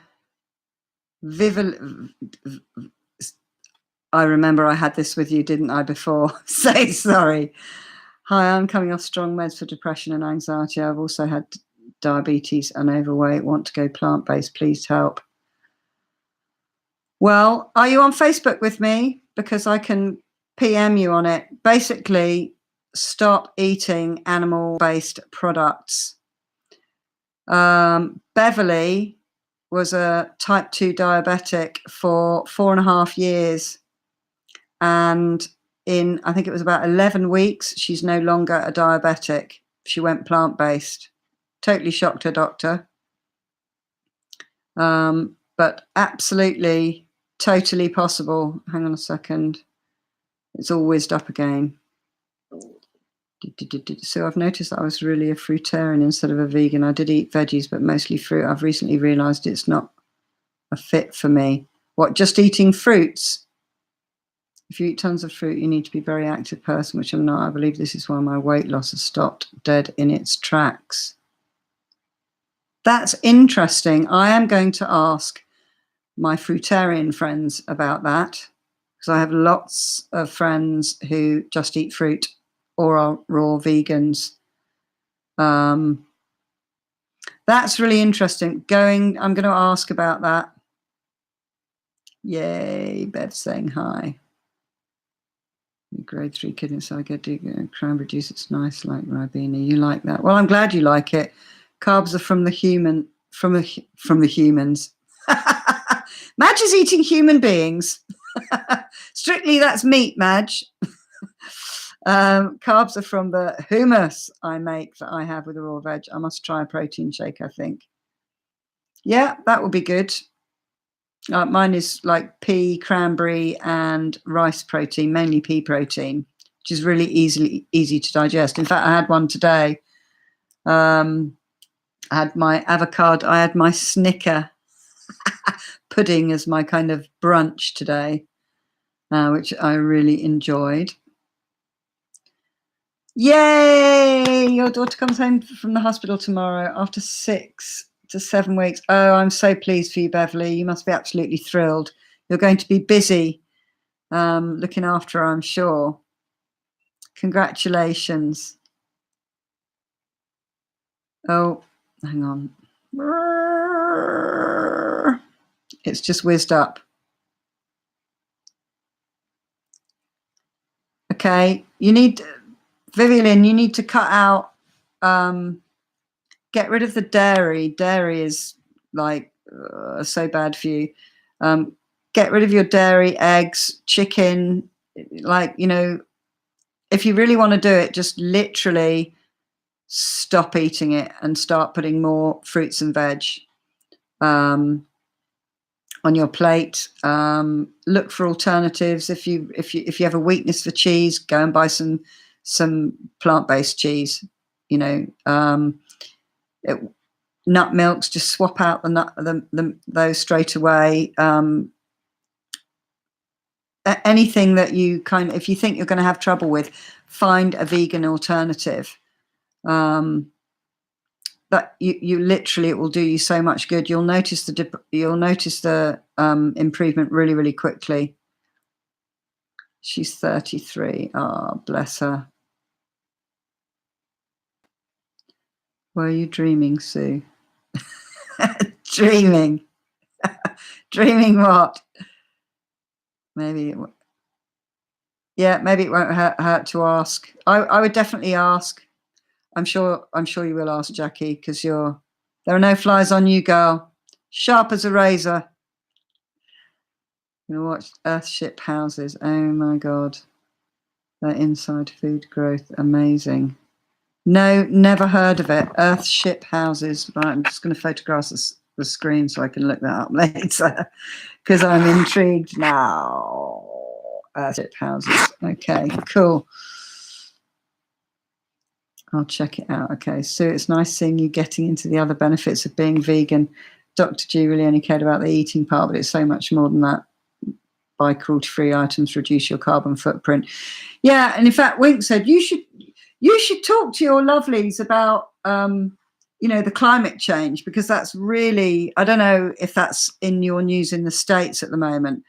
I remember I had this with you, didn't I, before? Say sorry. Hi, I'm coming off strong meds for depression and anxiety. I've also had diabetes and overweight. Want to go plant-based? Please help. Well, are you on Facebook with me? Because I can PM you on it. Basically, stop eating animal-based products. Beverly was a type 2 diabetic for 4.5 years. And in, I think it was about 11 weeks, she's no longer a diabetic. She went plant-based. Totally shocked her doctor. But absolutely, totally possible. Hang on a second. It's all whizzed up again. So I've noticed that I was really a fruitarian instead of a vegan. I did eat veggies, but mostly fruit. I've recently realized it's not a fit for me. What, just eating fruits? If you eat tons of fruit, you need to be a very active person, which I'm not. I believe this is why my weight loss has stopped dead in its tracks. That's interesting. I am going to ask my fruitarian friends about that, because I have lots of friends who just eat fruit or are raw vegans. That's really interesting. I'm going to ask about that. Yay, Bev saying hi. Grade 3 kidney, so I get to cranberry juice. It's nice, like Ribena. You like that? Well, I'm glad you like it. Carbs are from the humans. Madge is eating human beings. Strictly, that's meat, Madge. Carbs are from the hummus I make that I have with the raw veg. I must try a protein shake, I think. Yeah, that would be good. Mine is like pea, cranberry, and rice protein, mainly pea protein, which is really easy to digest. In fact, I had one today. I had my avocado. I had my Snicker pudding as my kind of brunch today, which I really enjoyed. Yay! Your daughter comes home from the hospital tomorrow after 6 to 7 weeks. Oh, I'm so pleased for you, Beverly. You must be absolutely thrilled. You're going to be busy looking after her, I'm sure. Congratulations. Oh, hang on. It's just whizzed up. Okay, Vivian, you need to cut out, get rid of the dairy. Dairy is like so bad for you. Get rid of your dairy, eggs, chicken. Like, you know, if you really want to do it, just literally stop eating it and start putting more fruits and veg on your plate. Look for alternatives. If you have a weakness for cheese, go and buy some plant-based cheese. You know, nut milks. Just swap out those straight away. Anything that you if you think you're going to have trouble with, find a vegan alternative. That you literally, it will do you so much good. You'll notice the improvement really, really quickly. She's 33. Oh, bless her. Were you dreaming, Sue? Dreaming. Dreaming what? Maybe maybe it won't hurt to ask. I would definitely ask. I'm sure you will ask, Jackie, because there are no flies on you, girl. Sharp as a razor. You watch Earthship houses. Oh my God. Their inside food growth. Amazing. No, never heard of it. Earthship houses. Right, I'm just going to photograph the screen so I can look that up later because I'm intrigued now. Earthship houses. Okay, cool. I'll check it out. Okay, Sue, it's nice seeing you getting into the other benefits of being vegan. Dr. G really only cared about the eating part, but it's so much more than that. Buy cruelty-free items, reduce your carbon footprint. Yeah, and in fact, Wink said you should talk to your lovelies about you know, the climate change, because that's really, I don't know if that's in your news in the States at the moment,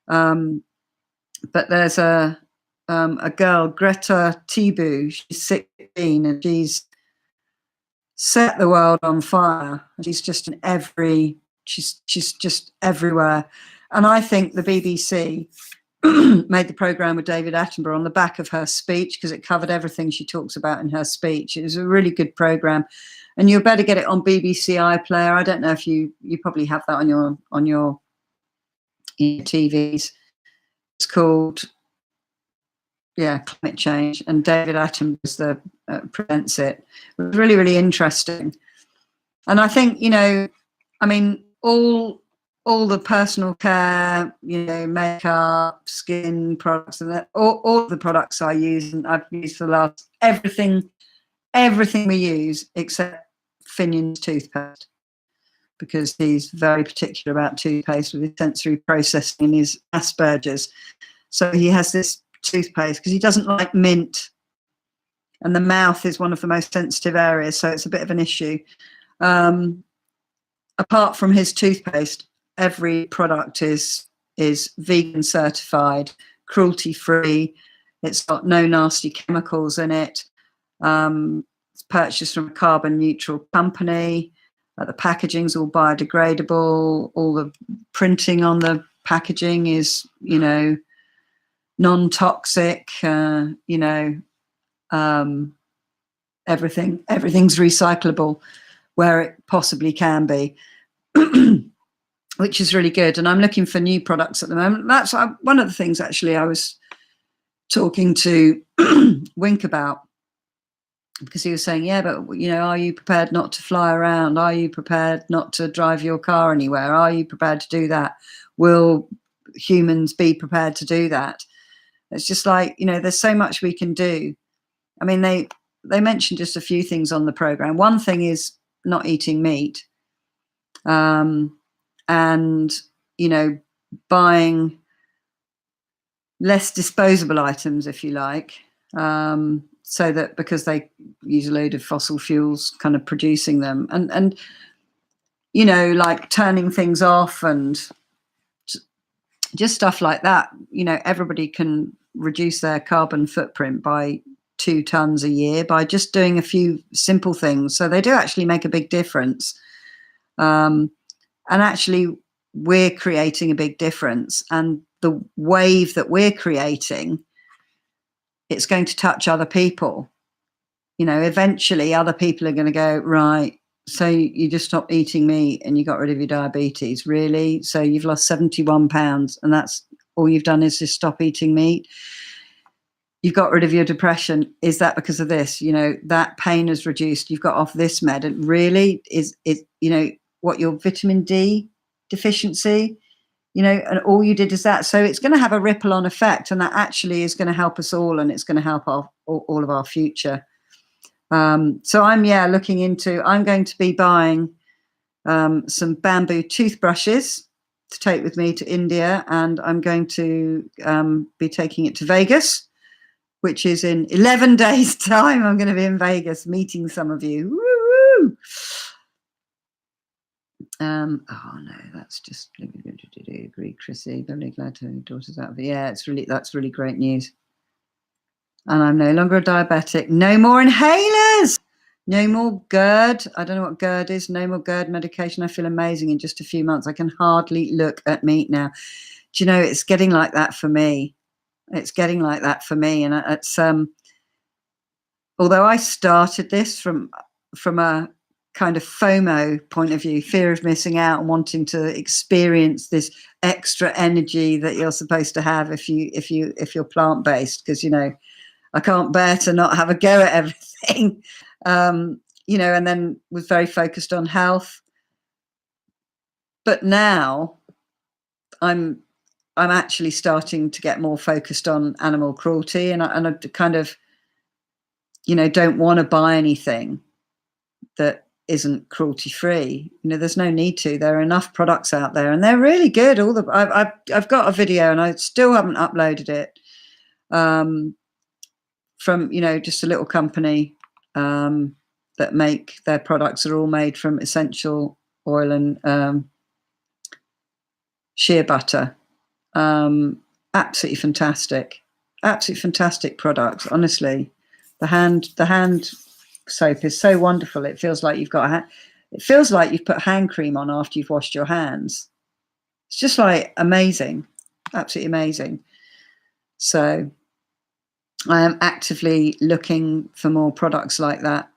but there's a girl, Greta Thunberg. She's 16 and she's set the world on fire. She's just she's just everywhere. And I think the BBC made the programme with David Attenborough on the back of her speech, because it covered everything she talks about in her speech. It was a really good programme, and you'll better get it on BBC iPlayer. I don't know if you probably have that on your TVs. It's called Climate Change, and David Attenborough presents it. It was really, really interesting. And I think, you know, I mean, all the personal care, you know, makeup, skin products, and that, all the products I use, and I've used for the last, everything we use except Finion's toothpaste, because he's very particular about toothpaste with his sensory processing and his Asperger's. So he has this toothpaste because he doesn't like mint, and the mouth is one of the most sensitive areas, so it's a bit of an issue. Apart from his toothpaste, every product is vegan certified, cruelty free. It's got no nasty chemicals in it. It's purchased from a carbon neutral company. The packaging's all biodegradable. All the printing on the packaging is, you know, non-toxic. You know, everything's recyclable where it possibly can be. Which is really good. And I'm looking for new products at the moment. That's one of the things actually I was talking to Wink about, because he was saying, yeah, but, you know, are you prepared not to fly around? Are you prepared not to drive your car anywhere? Are you prepared to do that? Will humans be prepared to do that? It's just like, you know, there's so much we can do. I mean, they mentioned just a few things on the program. One thing is not eating meat. And, you know, buying less disposable items, if you like, so that, because they use a load of fossil fuels kind of producing them, and you know, like turning things off and just stuff like that. You know, everybody can reduce their carbon footprint by 2 tons a year by just doing a few simple things. So they do actually make a big difference. And actually, we're creating a big difference. And the wave that we're creating, it's going to touch other people. You know, eventually other people are going to go, right, So you just stopped eating meat and you got rid of your diabetes, really? So you've lost 71 pounds and that's all you've done is just stop eating meat? You've got rid of your depression. Is that because of this? You know, that pain has reduced. You've got off this med. And really, is you know, what, your vitamin D deficiency? You know, and all you did is that. So it's going to have a ripple on effect, and that actually is going to help us all, and it's going to help all of our future. So I'm looking into. I'm going to be buying some bamboo toothbrushes to take with me to India, and I'm going to be taking it to Vegas, which is in 11 days' time. I'm going to be in Vegas meeting some of you. Woo-woo! Oh no, that's just agree, Chrissy. Very glad to have your daughter's out of it. Yeah, that's really great news. And I'm no longer a diabetic. No more inhalers. No more GERD. I don't know what GERD is. No more GERD medication. I feel amazing in just a few months. I can hardly look at meat now. Do you know, it's getting like that for me. It's getting like that for me. And it's although I started this from a kind of FOMO point of view, fear of missing out and wanting to experience this extra energy that you're supposed to have if you're plant-based, because, you know, I can't bear to not have a go at everything. You know, and then was very focused on health. But now I'm actually starting to get more focused on animal cruelty, and I kind of, you know, don't want to buy anything that isn't cruelty free. You know, there's no need to. There are enough products out there, and they're really good. I've got a video, and I still haven't uploaded it. From, you know, just a little company that make their products are all made from essential oil and shea butter. Absolutely fantastic products. Honestly, the hand soap is so wonderful. It feels like you've put hand cream on after you've washed your hands. It's just like amazing, absolutely amazing. So I am actively looking for more products like that.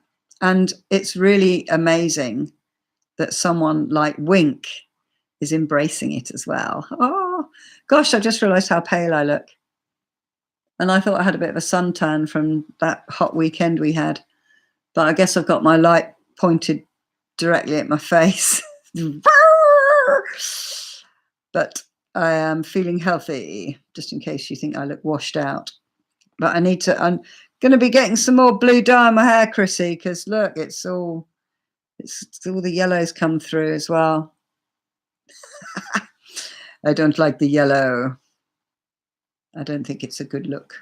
And it's really amazing that someone like Wink is embracing it as well. Oh, gosh, I just realized how pale I look. And I thought I had a bit of a suntan from that hot weekend we had. But I guess I've got my light pointed directly at my face. But I am feeling healthy, just in case you think I look washed out. But I'm going to be getting some more blue dye in my hair, Chrissy, because look, it's all the yellows come through as well. I don't like the yellow. I don't think it's a good look.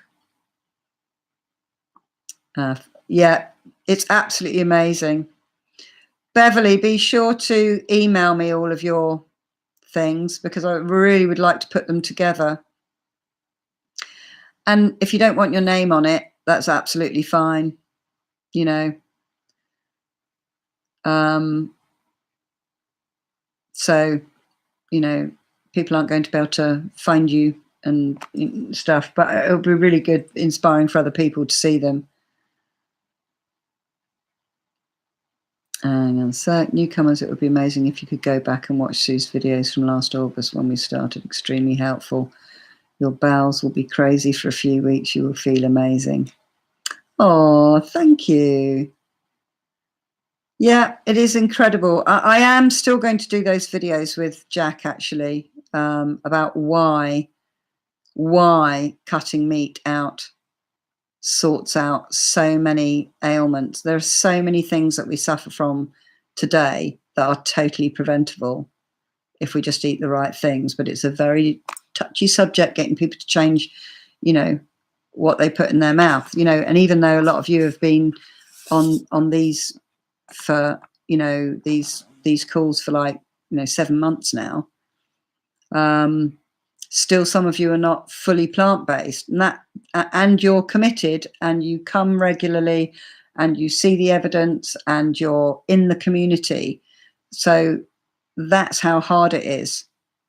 Yeah, it's absolutely amazing. Beverly, be sure to email me all of your things, because I really would like to put them together. And if you don't want your name on it, that's absolutely fine, you know. So, you know, people aren't going to be able to find you and stuff, but it'll be really good, inspiring for other people to see them. And so, newcomers, it would be amazing if you could go back and watch Sue's videos from last August when we started. Extremely helpful. Your bowels will be crazy for a few weeks. You will feel amazing. Oh, thank you. Yeah, it is incredible. I am still going to do those videos with Jack, actually, about why cutting meat out sorts out so many ailments. There are so many things that we suffer from today that are totally preventable if we just eat the right things. But it's a very touchy subject, getting people to change, you know, what they put in their mouth, you know. And even though a lot of you have been on these for, you know, these calls for like, you know, 7 months now, still some of you are not fully plant-based, and you're committed and you come regularly and you see the evidence and you're in the community. So that's how hard it is.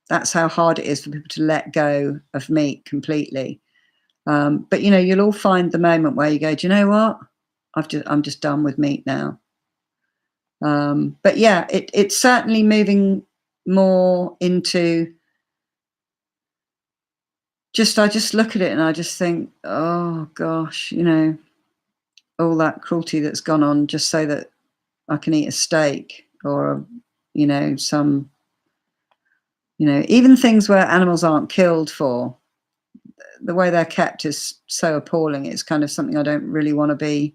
That's how hard it is for people to let go of meat completely. But, you know, you'll all find the moment where you go, do you know what? I'm just done with meat now. But yeah, it's certainly moving more into I just look at it and I just think, oh gosh, all that cruelty that's gone on just so that I can eat a steak or, some, even things where animals aren't killed for, the way they're kept is so appalling. It's kind of something I don't really want to be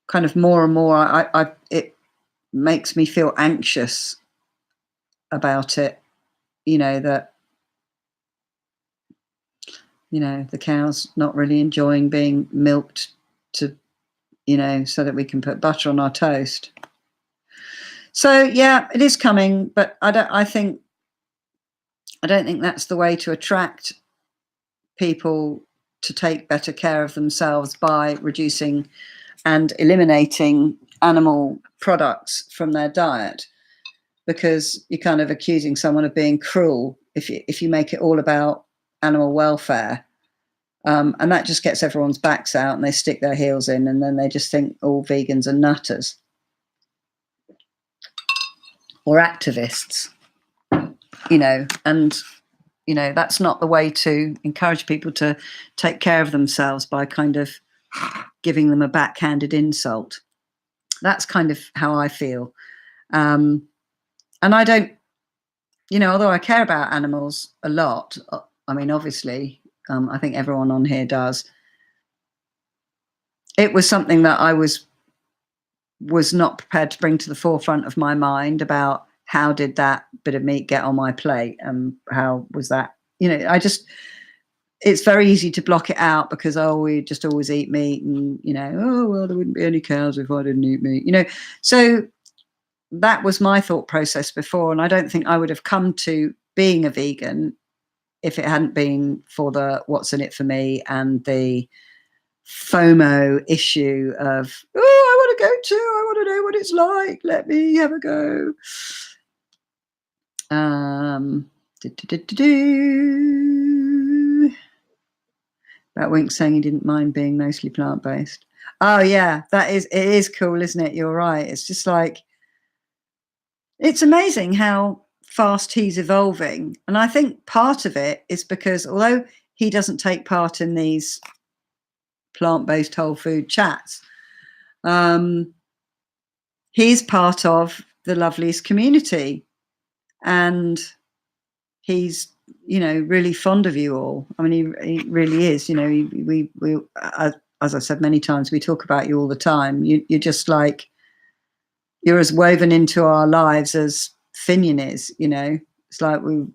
kind of more and more. It makes me feel anxious about it, that, the cow's not really enjoying being milked to, so that we can put butter on our toast. So yeah, it is coming, but I don't think that's the way to attract people to take better care of themselves, by reducing and eliminating animal products from their diet, because you're kind of accusing someone of being cruel if you make it all about animal welfare. And that just gets everyone's backs out and they stick their heels in, and then they just think all vegans are nutters or activists, and that's not the way to encourage people to take care of themselves, by kind of giving them a backhanded insult. That's kind of how I feel. And I don't, although I care about animals a lot, I mean, obviously, I think everyone on here does. It was something that I was not prepared to bring to the forefront of my mind, about how did that bit of meat get on my plate, and how was that, it's very easy to block it out, because, we just always eat meat, and, oh, well, there wouldn't be any cows if I didn't eat meat, so that was my thought process before. And I don't think I would have come to being a vegan if it hadn't been for the what's in it for me and the FOMO issue of, I want to go to, I want to know what it's like, let me have a go. That Wink saying he didn't mind being mostly plant-based. Oh yeah, it is cool, isn't it? You're right. It's just like, it's amazing how fast he's evolving. And I think part of it is because, although he doesn't take part in these plant-based whole food chats, he's part of the Lovelies community, and he's, really fond of you all. I mean, he really is. We as I've said many times, we talk about you all the time. You're just like, you're as woven into our lives as Finian is. It's like we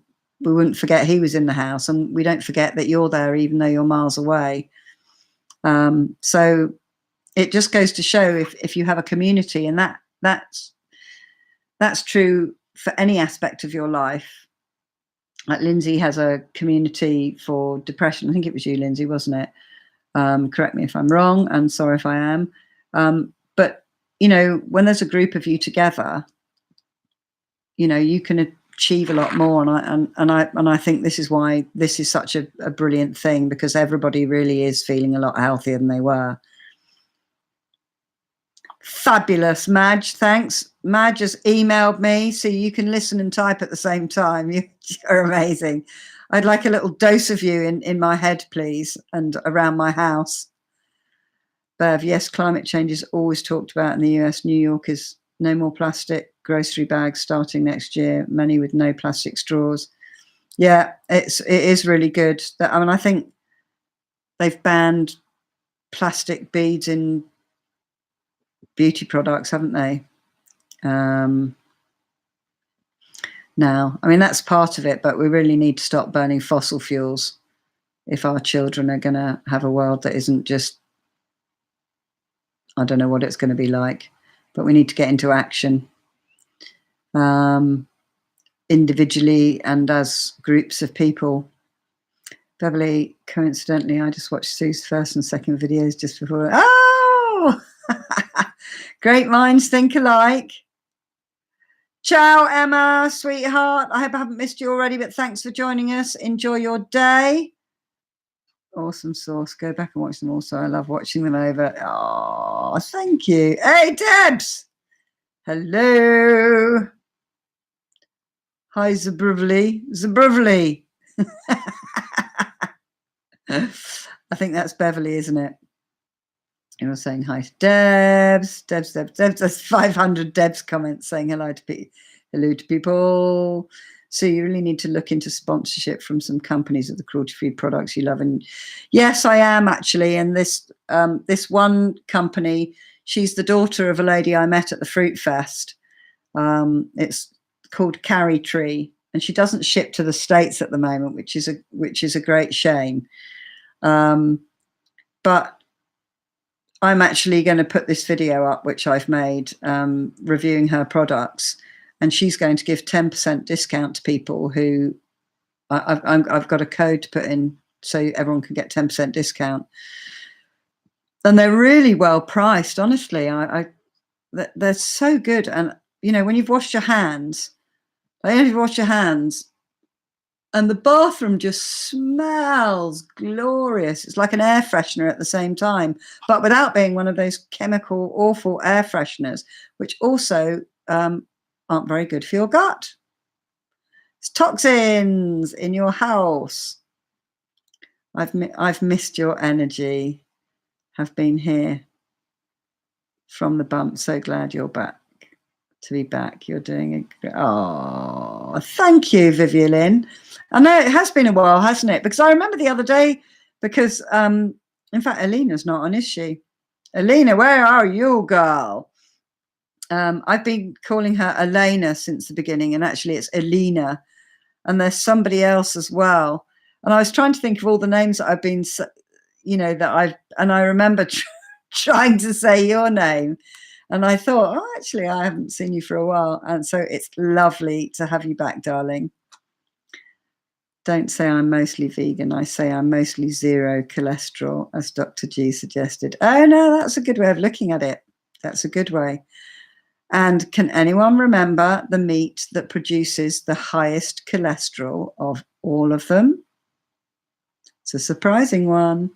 wouldn't forget he was in the house, and we don't forget that you're there, even though you're miles away. So it just goes to show, if you have a community, and that's true for any aspect of your life. Like Lindsay has a community for depression. I think it was you, Lindsay, wasn't it? Correct me if I'm wrong, and sorry if I am. But when there's a group of you together, you can achieve a lot more. And I think this is why this is such a brilliant thing, because everybody really is feeling a lot healthier than they were. Fabulous, Madge. Thanks. Madge has emailed me, so you can listen and type at the same time. You're amazing. I'd like a little dose of you in my head, please, and around my house. Bev, yes, climate change is always talked about in the US. New York is no more plastic grocery bags starting next year, many with no plastic straws. Yeah, it is really good. I think they've banned plastic beads in beauty products, haven't they? Now, I mean, that's part of it, but we really need to stop burning fossil fuels if our children are going to have a world that isn't just, I don't know what it's going to be like, but we need to get into action, individually and as groups of people. Beverly, coincidentally, I just watched Sue's first and second videos just before. Oh, great minds think alike. Ciao, Emma, sweetheart. I hope I haven't missed you already, but thanks for joining us. Enjoy your day. Awesome sauce. Go back and watch them also. I love watching them over. Oh, thank you. Hey, Debs. Hello. Hi, Zabruvli. Zabruvli. I think that's Beverly, isn't it? You were saying hi to Debs. Debs. There's 500 Debs comments saying hello to people. So you really need to look into sponsorship from some companies of the cruelty-free products you love. And yes, I am actually. And this one company, she's the daughter of a lady I met at the Fruit Fest. It's called Carry Tree, and she doesn't ship to the States at the moment, which is a great shame. But I'm actually going to put this video up, which I've made, reviewing her products, and she's going to give 10% discount to people who I've got a code to put in so everyone can get 10% discount. And they're really well priced, honestly. They're so good. And, you know, when you've washed your hands, and the bathroom just smells glorious. It's like an air freshener at the same time, but without being one of those chemical, awful air fresheners, which also aren't very good for your gut. It's toxins in your house. I've missed your energy. Have been here from the bump. So glad you're back. To be back. You're doing thank you, Vivian. I know it has been a while, hasn't it? Because I remember the other day, because in fact Alina's not on, is she? Alina, where are you, girl? I've been calling her Elena since the beginning, and actually it's Alina, and there's somebody else as well. And I was trying to think of all the names that I've been, you know, and I remember trying to say your name. And I thought, oh, actually, I haven't seen you for a while. And so it's lovely to have you back, darling. Don't say I'm mostly vegan. I say I'm mostly zero cholesterol, as Dr. G suggested. Oh, no, that's a good way of looking at it. That's a good way. And can anyone remember the meat that produces the highest cholesterol of all of them? It's a surprising one.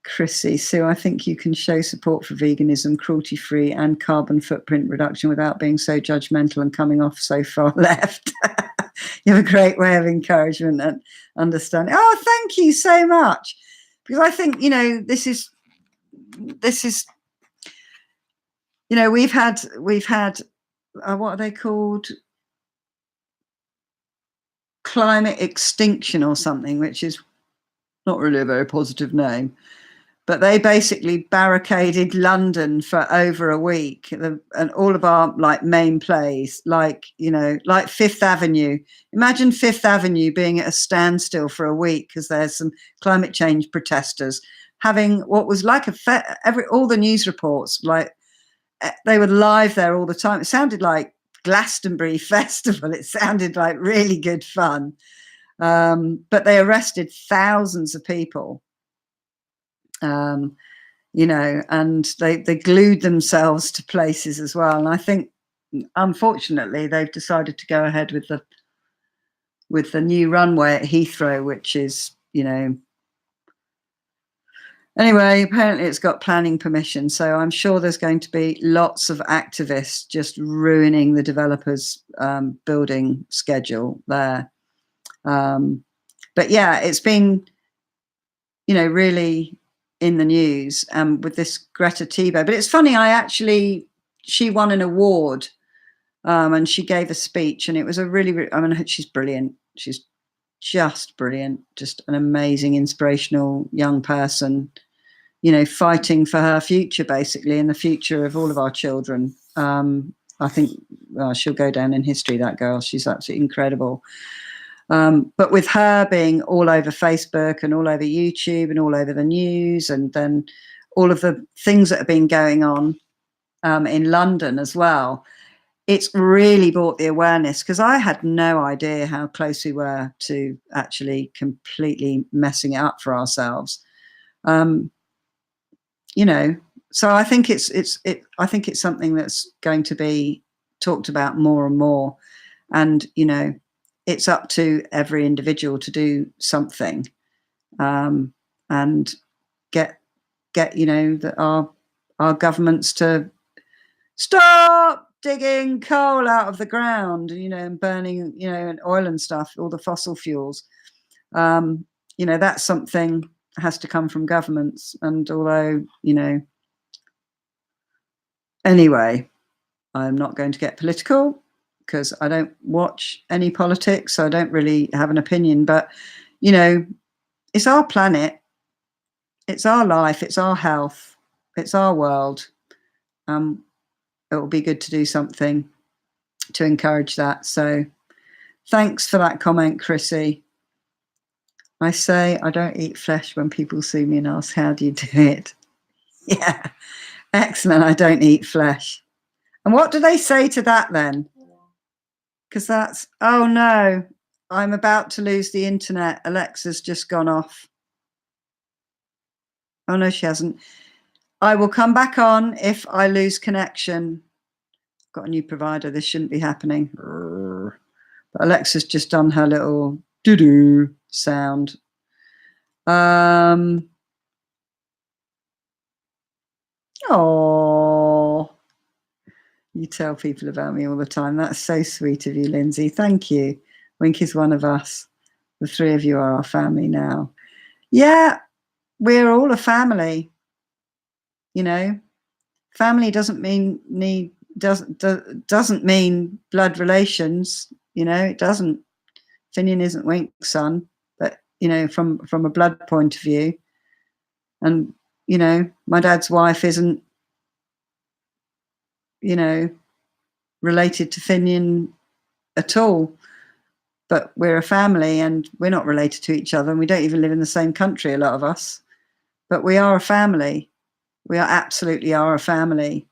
Chrissy, Sue, I think you can show support for veganism, cruelty-free and carbon footprint reduction without being so judgmental and coming off so far left. You have a great way of encouragement and understanding. Oh, thank you so much. Because I think, you know, this is, you know, we've had what are they called? Climate extinction or something, which is not really a very positive name. But they basically barricaded London for over a week, and all of our like main plays, like, you know, like Fifth Avenue. Imagine Fifth Avenue being at a standstill for a week because there's some climate change protesters having what was like all the news reports, like they were live there all the time. It sounded like Glastonbury Festival. It sounded like really good fun. But they arrested thousands of people. You know, and they glued themselves to places as well. And I think, unfortunately, they've decided to go ahead with the new runway at Heathrow, which is, you know, anyway, apparently it's got planning permission. So I'm sure there's going to be lots of activists just ruining the developers' building schedule there. But yeah, it's been, you know, really in the news with this Greta Thunberg. But it's funny, she won an award and she gave a speech, and it was a really, I mean, she's brilliant. She's just brilliant, just an amazing, inspirational young person, you know, fighting for her future, basically, and the future of all of our children. I think she'll go down in history, that girl. She's absolutely incredible. But with her being all over Facebook and all over YouTube and all over the news, and then all of the things that have been going on in London as well, it's really brought the awareness, because I had no idea how close we were to actually completely messing it up for ourselves. You know, so I think I think it's something that's going to be talked about more and more, and, you know, it's up to every individual to do something. and get our governments to stop digging coal out of the ground, and burning, and oil and stuff, all the fossil fuels. That's something that has to come from governments. And although, anyway, I'm not going to get political because I don't watch any politics, so I don't really have an opinion. But, it's our planet, it's our life, it's our health, it's our world. It will be good to do something to encourage that. So thanks for that comment, Chrissy. I say I don't eat flesh when people see me and ask, how do you do it? Yeah, excellent. I don't eat flesh. And what do they say to that then? Because that's, oh no, I'm about to lose the internet. Alexa's just gone off. Oh no, she hasn't. I will come back on if I lose connection. Got a new provider. This shouldn't be happening. But Alexa's just done her little doo-doo sound. Oh, you tell people about me all the time. That's so sweet of you, Lindsay. Thank you. Wink is one of us. The three of you are our family now. Yeah, we're all a family. Family doesn't mean doesn't mean blood relations. It doesn't. Finian isn't Wink's son, but from a blood point of view. And my dad's wife isn't related to Finian at all. But we're a family, and we're not related to each other, and we don't even live in the same country, a lot of us. But we are a family. We are absolutely a family.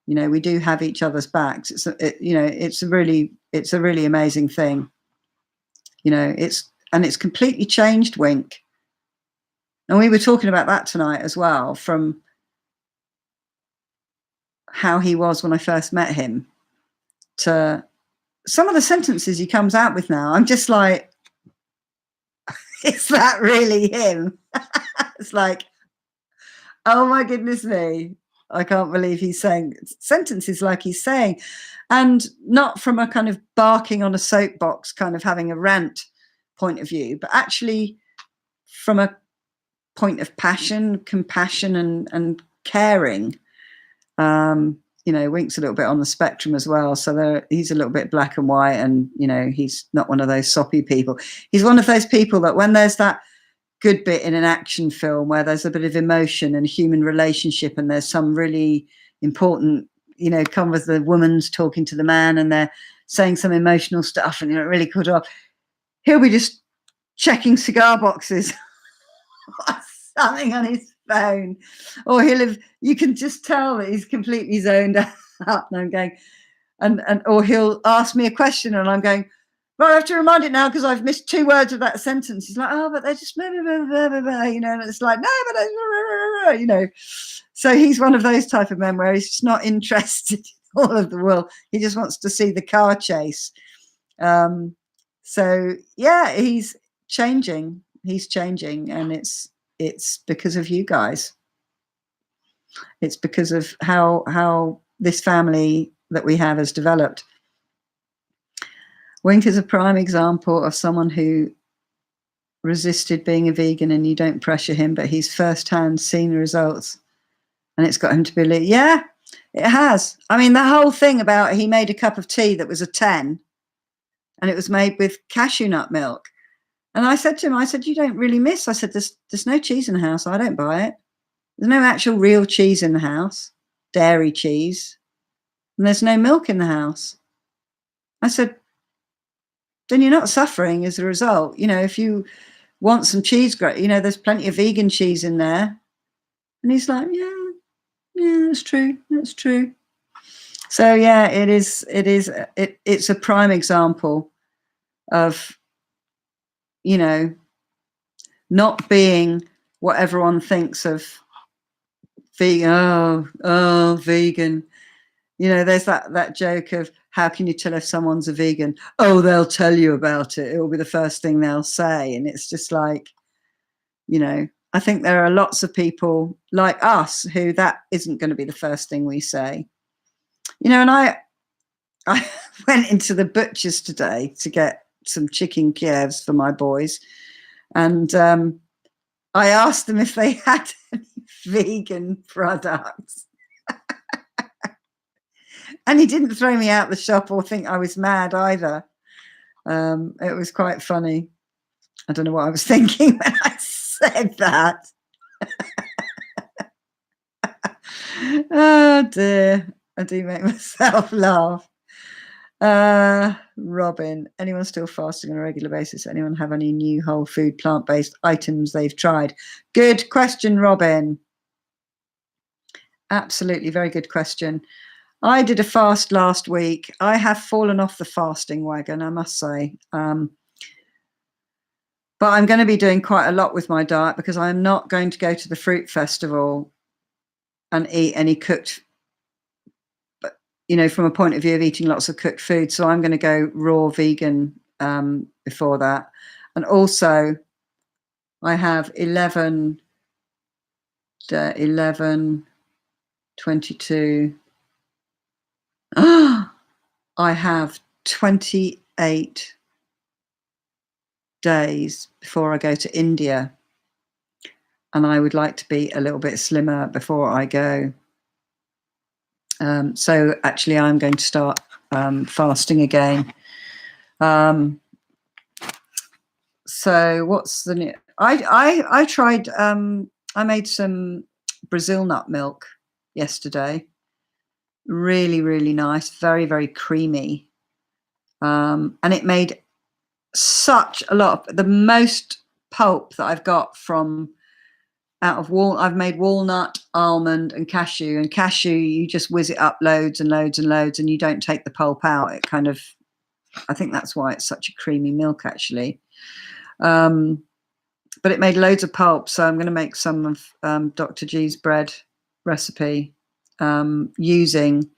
We do have each other's backs. It's a really amazing thing. It's completely changed Wink. And we were talking about that tonight as well, from how he was when I first met him to some of the sentences he comes out with now. I'm just like, is that really him? It's like, oh my goodness me. I can't believe he's saying sentences like he's saying, and not from a kind of barking on a soapbox, kind of having a rant point of view, but actually from a point of passion, compassion, and caring. Wink's a little bit on the spectrum as well, so he's a little bit black and white, and he's not one of those soppy people. He's one of those people that when there's that good bit in an action film where there's a bit of emotion and human relationship, and there's some really important, come with the woman's talking to the man and they're saying some emotional stuff, and really cut off, he'll be just checking cigar boxes or something on his phone, or you can just tell that he's completely zoned out, and I'm going, or he'll ask me a question and I'm going, well, I have to remind it now because I've missed 2 words of that sentence. He's like, oh, but they're just blah, blah, blah, blah, blah, and it's like, no, but so he's one of those type of men where he's just not interested in all of the world. He just wants to see the car chase. So yeah, he's changing, and it's because of you guys. It's because of how this family that we have has developed. Wink is a prime example of someone who resisted being a vegan, and you don't pressure him, but he's firsthand seen the results, and it's got him to believe. Yeah, it has. I mean, the whole thing about he made a cup of tea that was a 10, and it was made with cashew nut milk. And I said to him, you don't really miss. I said, there's no cheese in the house. I don't buy it. There's no actual real cheese in the house, dairy cheese, and there's no milk in the house. I said, then you're not suffering as a result. If you want some cheese, great. There's plenty of vegan cheese in there. And he's like, yeah, that's true. That's true. So yeah, it's a prime example of, not being what everyone thinks of vegan. Oh, vegan. There's that joke of, how can you tell if someone's a vegan? Oh, they'll tell you about it. It will be the first thing they'll say. And it's just like, You know, I think there are lots of people like us who that isn't going to be the first thing we say. You know, and I went into the butcher's today to get some chicken Kievs for my boys. And I asked them if they had any vegan products. And he didn't throw me out the shop or think I was mad either. It was quite funny. I don't know what I was thinking when I said that. Oh dear, I do make myself laugh. Robin, anyone still fasting on a regular basis? Anyone have any new whole food plant-based items they've tried? Good question, Robin. Absolutely, very good question. I did a fast last week. I have fallen off the fasting wagon, I must say. But I'm going to be doing quite a lot with my diet because I'm not going to go to the fruit festival and eat any cooked, you know, from a point of view of eating lots of cooked food. So I'm going to go raw vegan before that. And also I have 11, 22. I have 28 days before I go to India. And I would like to be a little bit slimmer before I go. So actually I'm going to start fasting again. So what's the new? I tried, I made some Brazil nut milk yesterday. Really, really nice. Very, very creamy. And it made such a lot of the most pulp that I've got from out of I've made walnut, almond, and cashew. And cashew, you just whiz it up loads and loads and loads, and you don't take the pulp out. It kind of, I think that's why it's such a creamy milk, actually. But it made loads of pulp, so I'm going to make some of Dr. G's bread recipe using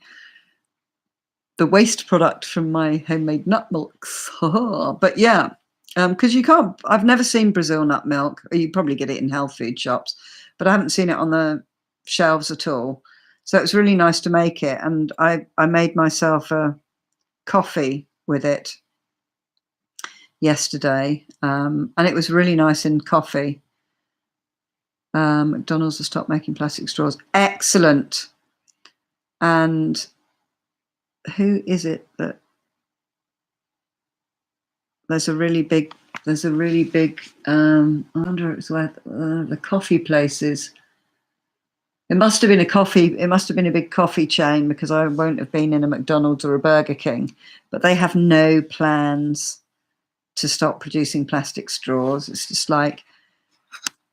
the waste product from my homemade nut milks. But yeah. Because you can't, I've never seen Brazil nut milk. You probably get it in health food shops, but I haven't seen it on the shelves at all. So it's really nice to make it. And I made myself a coffee with it yesterday. And it was really nice in coffee. McDonald's has stopped making plastic straws. Excellent. And who is it that there's a really big I wonder if it's where the coffee place is. It must have been a big coffee chain, because I won't have been in a McDonald's or a Burger King, but they have no plans to stop producing plastic straws. It's just like,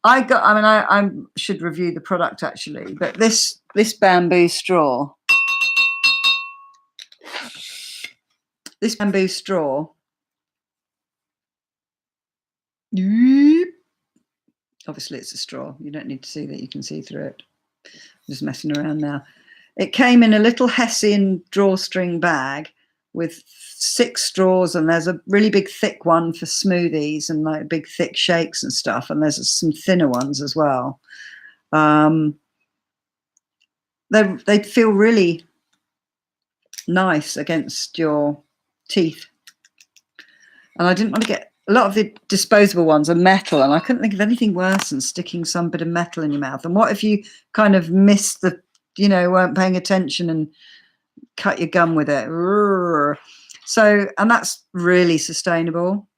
I should review the product actually, but this bamboo straw, obviously it's a straw. You don't need to see that. You can see through it. I'm just messing around now. It came in a little Hessian drawstring bag with 6 straws, and there's a really big thick one for smoothies and like big thick shakes and stuff, and there's some thinner ones as well. They feel really nice against your teeth, and I didn't want to get, a lot of the disposable ones are metal, and I couldn't think of anything worse than sticking some bit of metal in your mouth. And what if you kind of missed the, weren't paying attention and cut your gum with it? So, and that's really sustainable.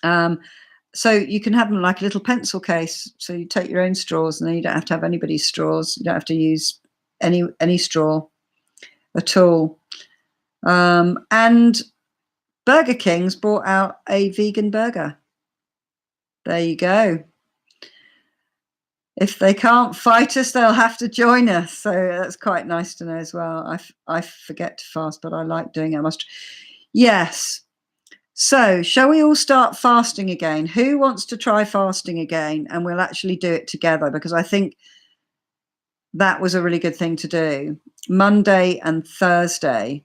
So you can have them like a little pencil case. So you take your own straws, and then you don't have to have anybody's straws. You don't have to use any straw at all. And Burger King's brought out a vegan burger. There you go. If they can't fight us, they'll have to join us. So that's quite nice to know as well. I forget to fast, but I like doing it. Yes. So shall we all start fasting again? Who wants to try fasting again? And we'll actually do it together, because I think that was a really good thing to do. Monday and Thursday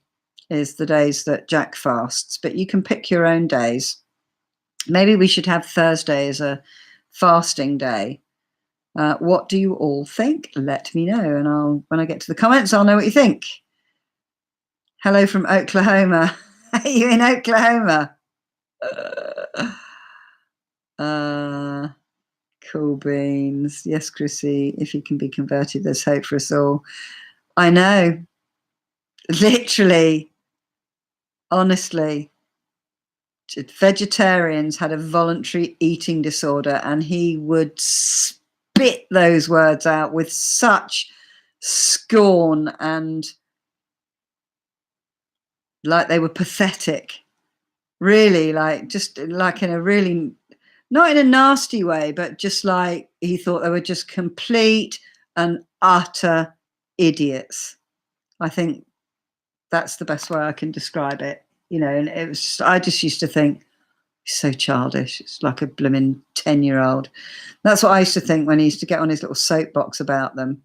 is the days that Jack fasts, but you can pick your own days. Maybe we should have Thursday as a fasting day. What do you all think? Let me know, and when I get to the comments, I'll know what you think. Hello from Oklahoma. Are you in Oklahoma? Cool beans. Yes, Chrissy, if he can be converted, there's hope for us all. I know. Literally, honestly, vegetarians had a voluntary eating disorder, and he would spit those words out with such scorn and like they were pathetic. Really, like just like in a really, not in a nasty way, but just like he thought they were just complete and utter idiots. I think that's the best way I can describe it. You know, and it was, I just used to think, so childish. It's like a blooming 10-year-old. That's what I used to think when he used to get on his little soapbox about them.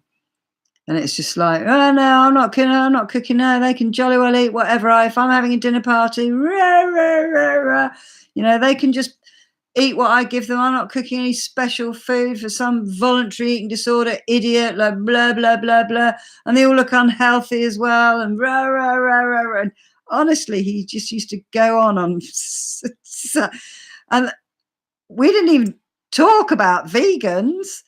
And it's just like, oh no, I'm not cooking. No, they can jolly well eat whatever. If I'm having a dinner party, rah, rah, rah, rah, you know, they can just eat what I give them. I'm not cooking any special food for some voluntary eating disorder idiot, like blah, blah, blah, blah. And they all look unhealthy as well. And rah, rah, rah, rah, rah. And honestly, he just used to go on. And we didn't even talk about vegans.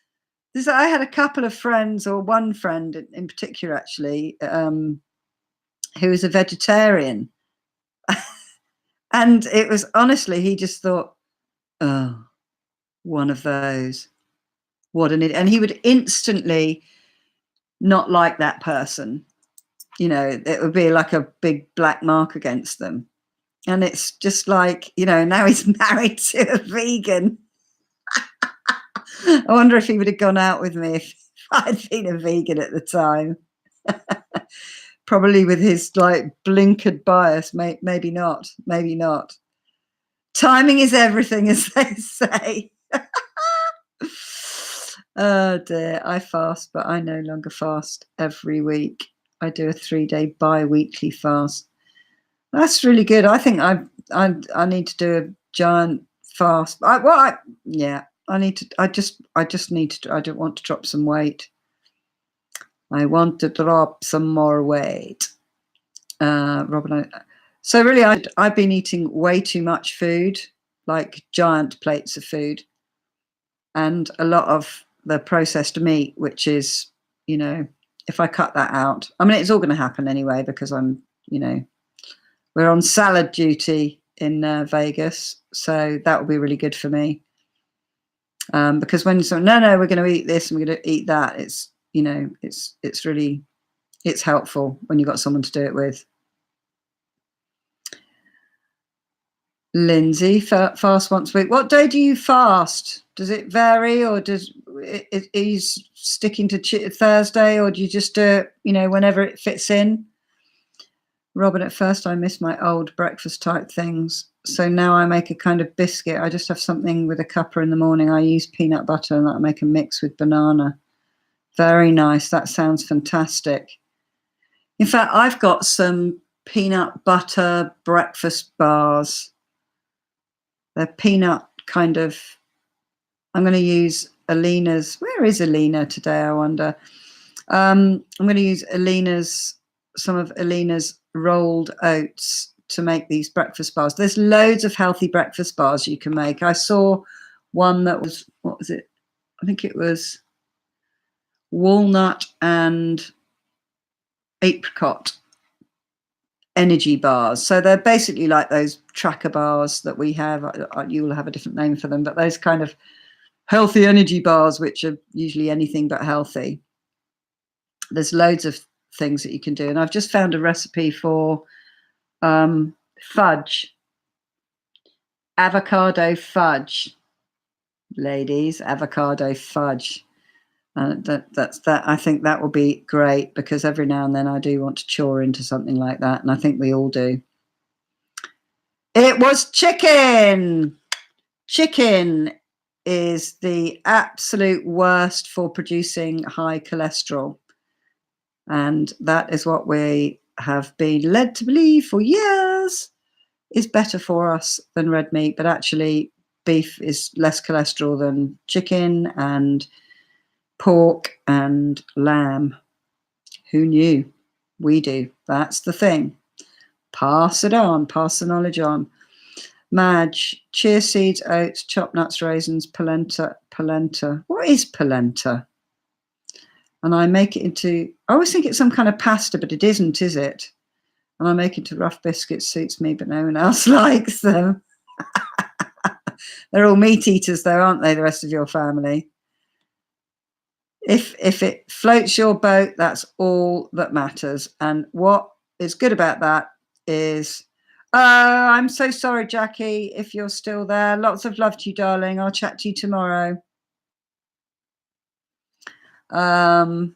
I had a couple of friends, or one friend in particular, actually, who was a vegetarian. And it was honestly, he just thought, oh, one of those. What an idiot. And he would instantly not like that person. You know, it would be like a big black mark against them. And it's just like, you know, now he's married to a vegan. I wonder if he would have gone out with me if I'd been a vegan at the time. Probably with his like blinkered bias. Maybe not. Maybe not. Timing is everything, as they say. Oh dear. I fast, but I no longer fast every week. I do a 3-day bi-weekly fast. That's really good. I think I need to do a giant fast. Yeah. I just need to, I don't want to drop some weight. I want to drop some more weight. Robin, so really I've been eating way too much food, like giant plates of food, and a lot of the processed meat, which is, you know, if I cut that out, I mean, it's all going to happen anyway, because I'm, you know, we're on salad duty in Vegas. So that will be really good for me. Because when no, we're going to eat this and we're going to eat that, it's, you know, it's really, it's helpful when you've got someone to do it with. Lindsay, fast once a week. What day do you fast? Does it vary, or are you sticking to Thursday, or do you just do it, you know, whenever it fits in? Robin, at first I miss my old breakfast type things. So now I make a kind of biscuit. I just have something with a cuppa in the morning. I use peanut butter and I make a mix with banana. Very nice. That sounds fantastic. In fact, I've got some peanut butter breakfast bars. They're peanut kind of, I'm going to use Alina's. Where is Alina today, I wonder? I'm going to use some of Alina's rolled oats to make these breakfast bars. There's loads of healthy breakfast bars you can make. I saw one that was, what was it? I think it was walnut and apricot energy bars. So they're basically like those tracker bars that we have. You will have a different name for them, but those kind of healthy energy bars, which are usually anything but healthy. There's loads of things that you can do. And I've just found a recipe for fudge, avocado fudge, ladies, avocado fudge. That's that. I think that will be great, because every now and then I do want to chaw into something like that, and I think we all do. It was chicken. Chicken is the absolute worst for producing high cholesterol, and that is what we have been led to believe for years is better for us than red meat. But actually, beef is less cholesterol than chicken and pork and lamb. Who knew? We do. That's the thing. Pass it on. Pass the knowledge on. Madge, chia seeds, oats, chopped nuts, raisins, polenta. Polenta. What is polenta? And I make it into, I always think it's some kind of pasta, but it isn't, is it? And I make it into rough biscuits. Suits me, but no one else likes them. They're all meat eaters though, aren't they, the rest of your family? If it floats your boat, that's all that matters. And what is good about that is, I'm so sorry, Jackie, if you're still there. Lots of love to you, darling. I'll chat to you tomorrow. The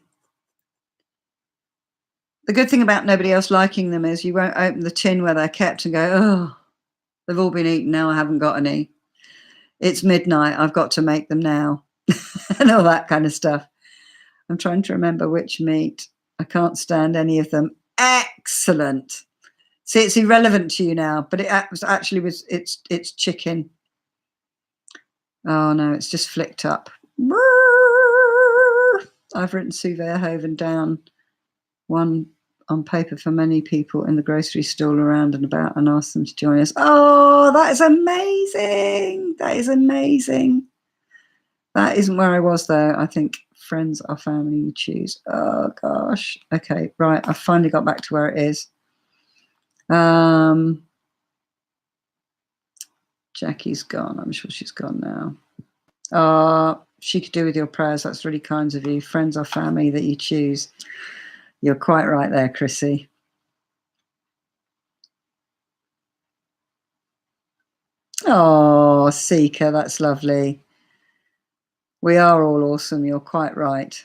good thing about nobody else liking them is you won't open the tin where they're kept and go, oh, they've all been eaten now, I haven't got any. It's midnight, I've got to make them now. And all that kind of stuff. I'm trying to remember which meat. I can't stand any of them. Excellent. See, it's irrelevant to you now, but it it's chicken. Oh no, it's just flicked up. I've written Sue Verhoeven down, one on paper for many people in the grocery store around and about, and asked them to join us. Oh, that is amazing. That is amazing. That isn't where I was though. I think friends are family you choose. Oh gosh. Okay, right. I finally got back to where it is. Jackie's gone. I'm sure she's gone now. She could do with your prayers. That's really kind of you. Friends are family that you choose. You're quite right there, Chrissy. Oh, Seeker, that's lovely. We are all awesome. You're quite right.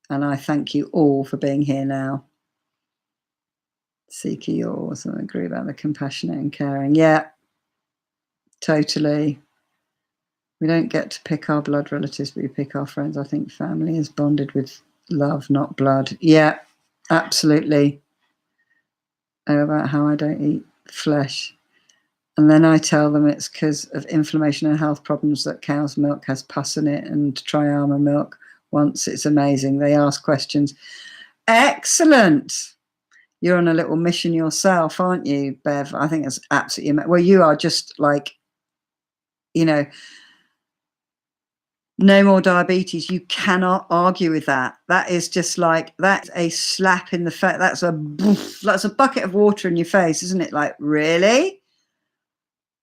And I thank you all for being here now. Seeker, you're awesome. I agree about the compassionate and caring. Yeah, totally. We don't get to pick our blood relatives, but we pick our friends. I think family is bonded with love, not blood. Yeah, absolutely. About how I don't eat flesh. And then I tell them it's because of inflammation and health problems that cow's milk has pus in it, and try almond milk once. It's amazing. They ask questions. Excellent. You're on a little mission yourself, aren't you, Bev? I think it's absolutely, well, you are just like, you know, no more diabetes. You cannot argue with that. That is just like, that's a slap in the face. That's a bucket of water in your face, isn't it? Like, really?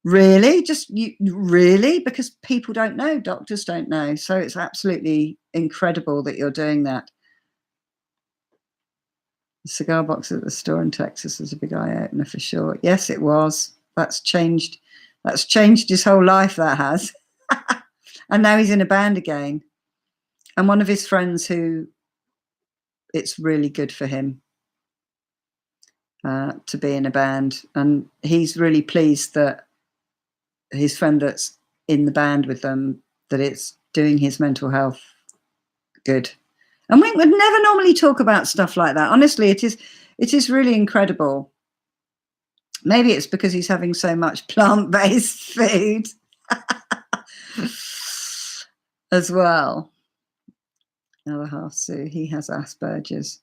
Really? Just you really? Because people don't know, doctors don't know. So it's absolutely incredible that you're doing that. The cigar box at the store in Texas was a big eye opener for sure. Yes, it was. That's changed his whole life, that has. And now he's in a band again. And one of his friends who, it's really good for him to be in a band. And he's really pleased that his friend that's in the band with them, that it's doing his mental health good. And we would never normally talk about stuff like that. Honestly, it is really incredible. Maybe it's because he's having so much plant-based food as well. Another half Sue, he has Asperger's.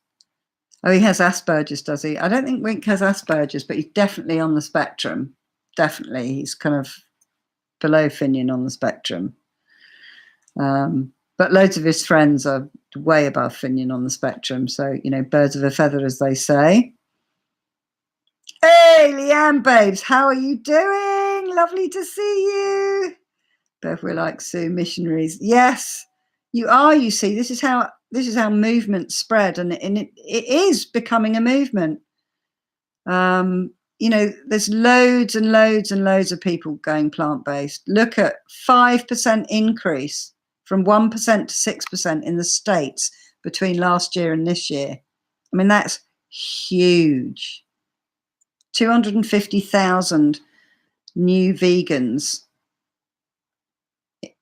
Oh, he has Asperger's, does he? I don't think Wink has Asperger's, but he's definitely on the spectrum. Definitely. He's kind of below Finian on the spectrum. But loads of his friends are way above Finian on the spectrum. So, you know, birds of a feather, as they say. Hey, Leanne babes, how are you doing? Lovely to see you. Both we're like Sue missionaries. Yes, you are. You see, this is how movements spread, and it is becoming a movement. You know, there's loads and loads and loads of people going plant-based. Look at 5% increase from 1% to 6% in the States between last year and this year. I mean, that's huge. 250,000 new vegans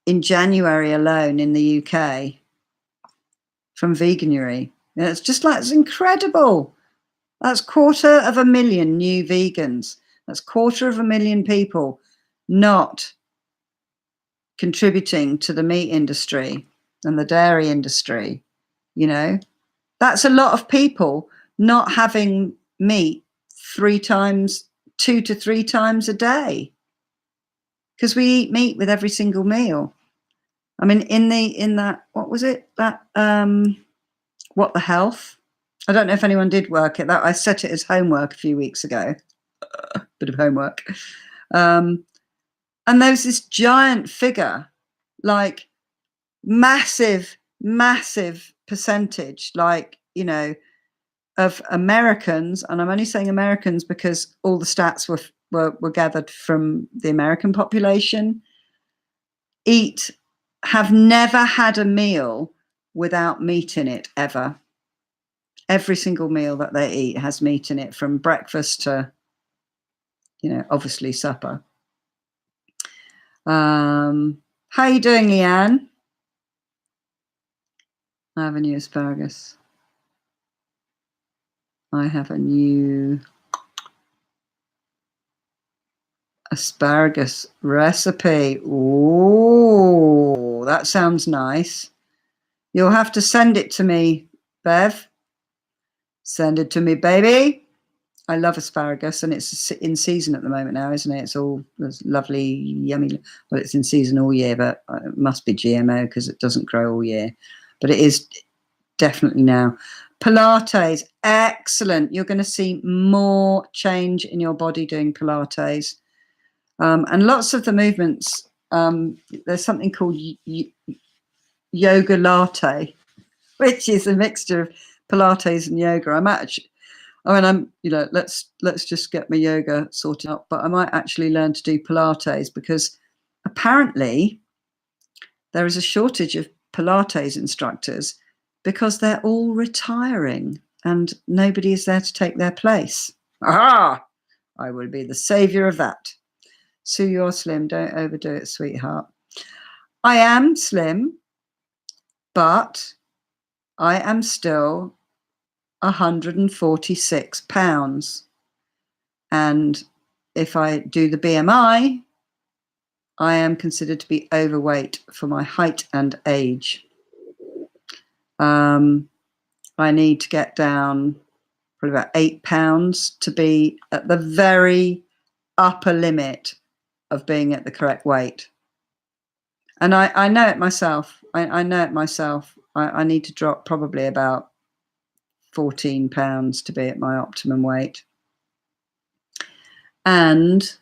in January alone in the UK from Veganuary. It's just like, it's incredible. That's 250,000 new vegans. That's 250,000 people not contributing to the meat industry and the dairy industry. You know, that's a lot of people not having meat 2 to 3 times a day, because we eat meat with every single meal. I mean, in that, what was it? That What the Health? I don't know if anyone did work it. That I set it as homework a few weeks ago. Bit of homework. And there's this giant figure, like massive percentage, like, you know, of Americans, and I'm only saying Americans because all the stats were gathered from the American population, have never had a meal without meat in it, ever. Every single meal that they eat has meat in it, from breakfast to, you know, obviously supper. How are you doing, Leanne? I have a new asparagus. I have a new asparagus recipe. Ooh, that sounds nice. You'll have to send it to me, Bev. Send it to me, baby. I love asparagus, and it's in season at the moment now, isn't it? It's lovely, yummy. Well, it's in season all year, but it must be GMO because it doesn't grow all year. But it is definitely now. Pilates, excellent. You're going to see more change in your body doing Pilates. And lots of the movements, there's something called yoga latte, which is a mixture of Pilates and yoga. Let's just get my yoga sorted out, but I might actually learn to do Pilates, because apparently there is a shortage of Pilates instructors because they're all retiring and nobody is there to take their place. Aha! I will be the savior of that. Sue, you're slim. Don't overdo it, sweetheart. I am slim, but I am still 146 pounds. And if I do the BMI, I am considered to be overweight for my height and age. I need to get down probably about 8 pounds to be at the very upper limit of being at the correct weight. And I know it myself. I know it myself. I need to drop probably about 14 pounds to be at my optimum weight. And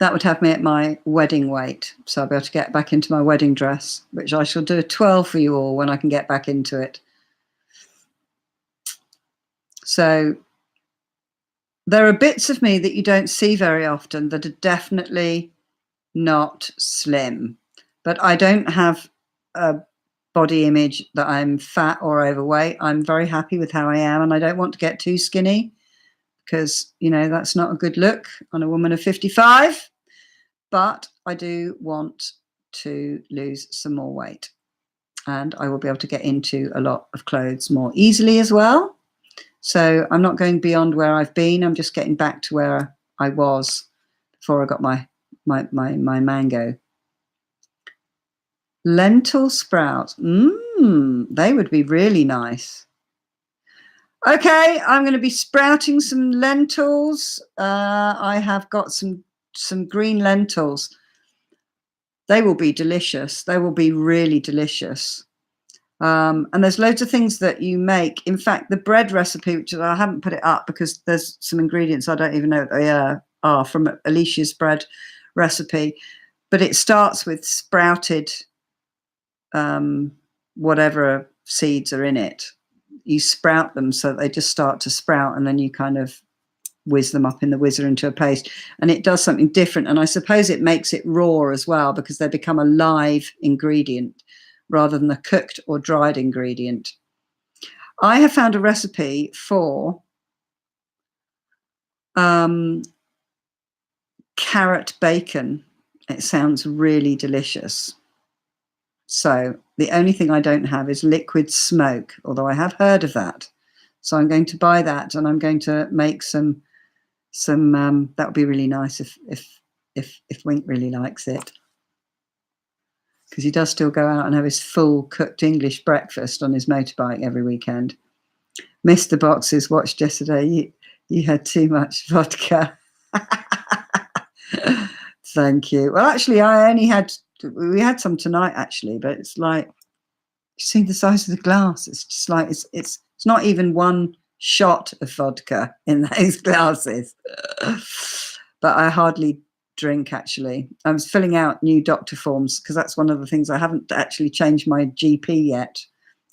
that would have me at my wedding weight. So I'll be able to get back into my wedding dress, which I shall do a 12 for you all when I can get back into it. So there are bits of me that you don't see very often that are definitely not slim. But I don't have a body image that I'm fat or overweight. I'm very happy with how I am, and I don't want to get too skinny, because, you know, that's not a good look on a woman of 55. But I do want to lose some more weight, and I will be able to get into a lot of clothes more easily as well. So I'm not going beyond where I've been. I'm just getting back to where I was before I got my mango. Lentil sprouts. They would be really nice. Okay, I'm going to be sprouting some lentils. I have got some green lentils. They will be delicious. They will be really delicious. And there's loads of things that you make. In fact, the bread recipe, which I haven't put it up because there's some ingredients I don't even know what they are, from Alicia's bread recipe. But it starts with sprouted whatever seeds are in it. You sprout them so they just start to sprout, and then you kind of whiz them up in the whizzer into a paste, and it does something different. And I suppose it makes it raw as well, because they become a live ingredient rather than a cooked or dried ingredient. I have found a recipe for carrot bacon. It sounds really delicious. So the only thing I don't have is liquid smoke, although I have heard of that. So I'm going to buy that, and I'm going to make some that would be really nice if Wink really likes it. because he does still go out and have his full cooked English breakfast on his motorbike every weekend. Missed the boxes, watched yesterday. You had too much vodka. Thank you. Well, actually, we had some tonight, actually, but it's like, you see the size of the glass. It's just like, it's not even one shot of vodka in those glasses. But I hardly drink, actually. I was filling out new doctor forms because that's one of the things. I haven't actually changed my GP yet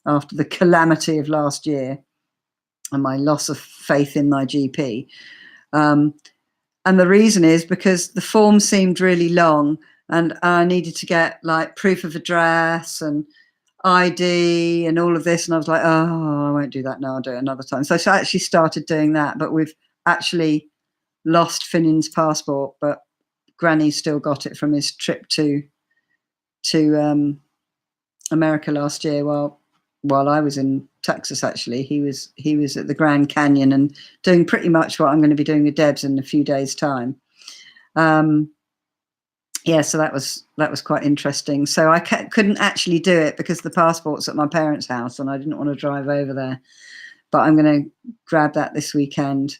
after the calamity of last year and my loss of faith in my GP. And the reason is because the form seemed really long and I needed to get like proof of address and ID and all of this. And I was like, oh, I won't do that now. I'll do it another time. So I actually started doing that, but we've actually lost Finian's passport, but Granny still got it from his trip to America last year. While I was in Texas, actually, he was at the Grand Canyon and doing pretty much what I'm going to be doing with Debs in a few days' time. Yeah, so that was quite interesting. So I couldn't actually do it because the passport's at my parents' house and I didn't want to drive over there. But I'm going to grab that this weekend.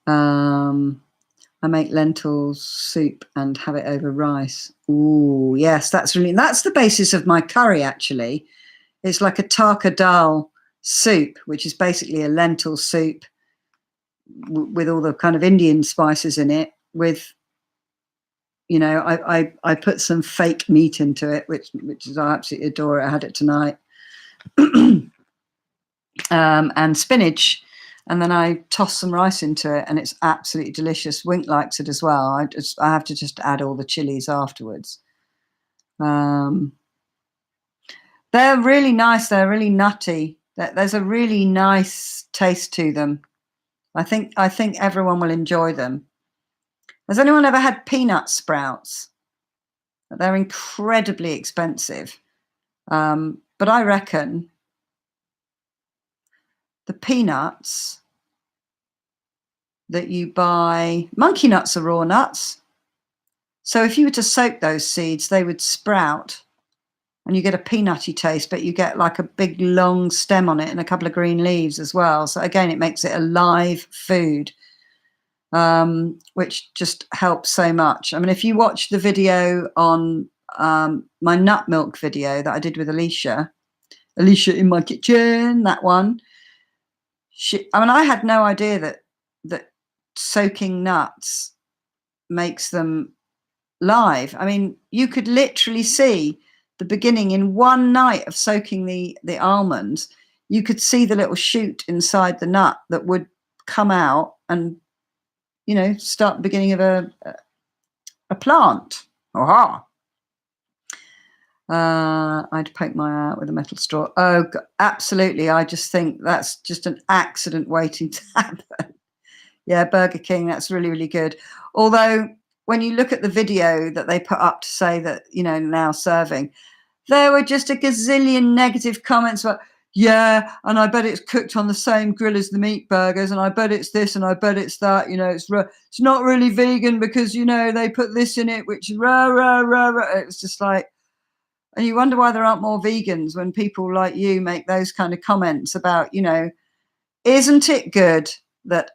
I make lentil soup and have it over rice. Ooh, yes, that's the basis of my curry, actually. It's like a taka dal soup, which is basically a lentil soup with all the kind of Indian spices in it. With, you know, I put some fake meat into it, which is, I absolutely adore it. I had it tonight, and spinach, and then I toss some rice into it, and it's absolutely delicious. Wink likes it as well. I have to just add all the chilies afterwards. They're really nice. They're really nutty. There's a really nice taste to them. I think everyone will enjoy them. Has anyone ever had peanut sprouts? They're incredibly expensive. But I reckon the peanuts that you buy, monkey nuts are raw nuts. So if you were to soak those seeds, they would sprout and you get a peanutty taste, but you get like a big long stem on it and a couple of green leaves as well. So again, it makes it a live food, which just helps so much. I mean, if you watch the video on my nut milk video that I did with Alicia in my kitchen, that one, I had no idea that soaking nuts makes them live. I mean, you could literally see the beginning in one night of soaking the almonds. You could see the little shoot inside the nut that would come out and, you know, start the beginning of a plant. Aha! I'd poke my eye out with a metal straw. Oh, absolutely. I just think that's just an accident waiting to happen. Yeah, Burger King, that's really, really good. Although when you look at the video that they put up to say that, you know, now serving, there were just a gazillion negative comments about, yeah, and I bet it's cooked on the same grill as the meat burgers, and I bet it's this, and I bet it's that, you know, it's not really vegan because, you know, they put this in it, which rah, rah, rah, rah. It's just like, and you wonder why there aren't more vegans when people like you make those kind of comments about, you know, isn't it good that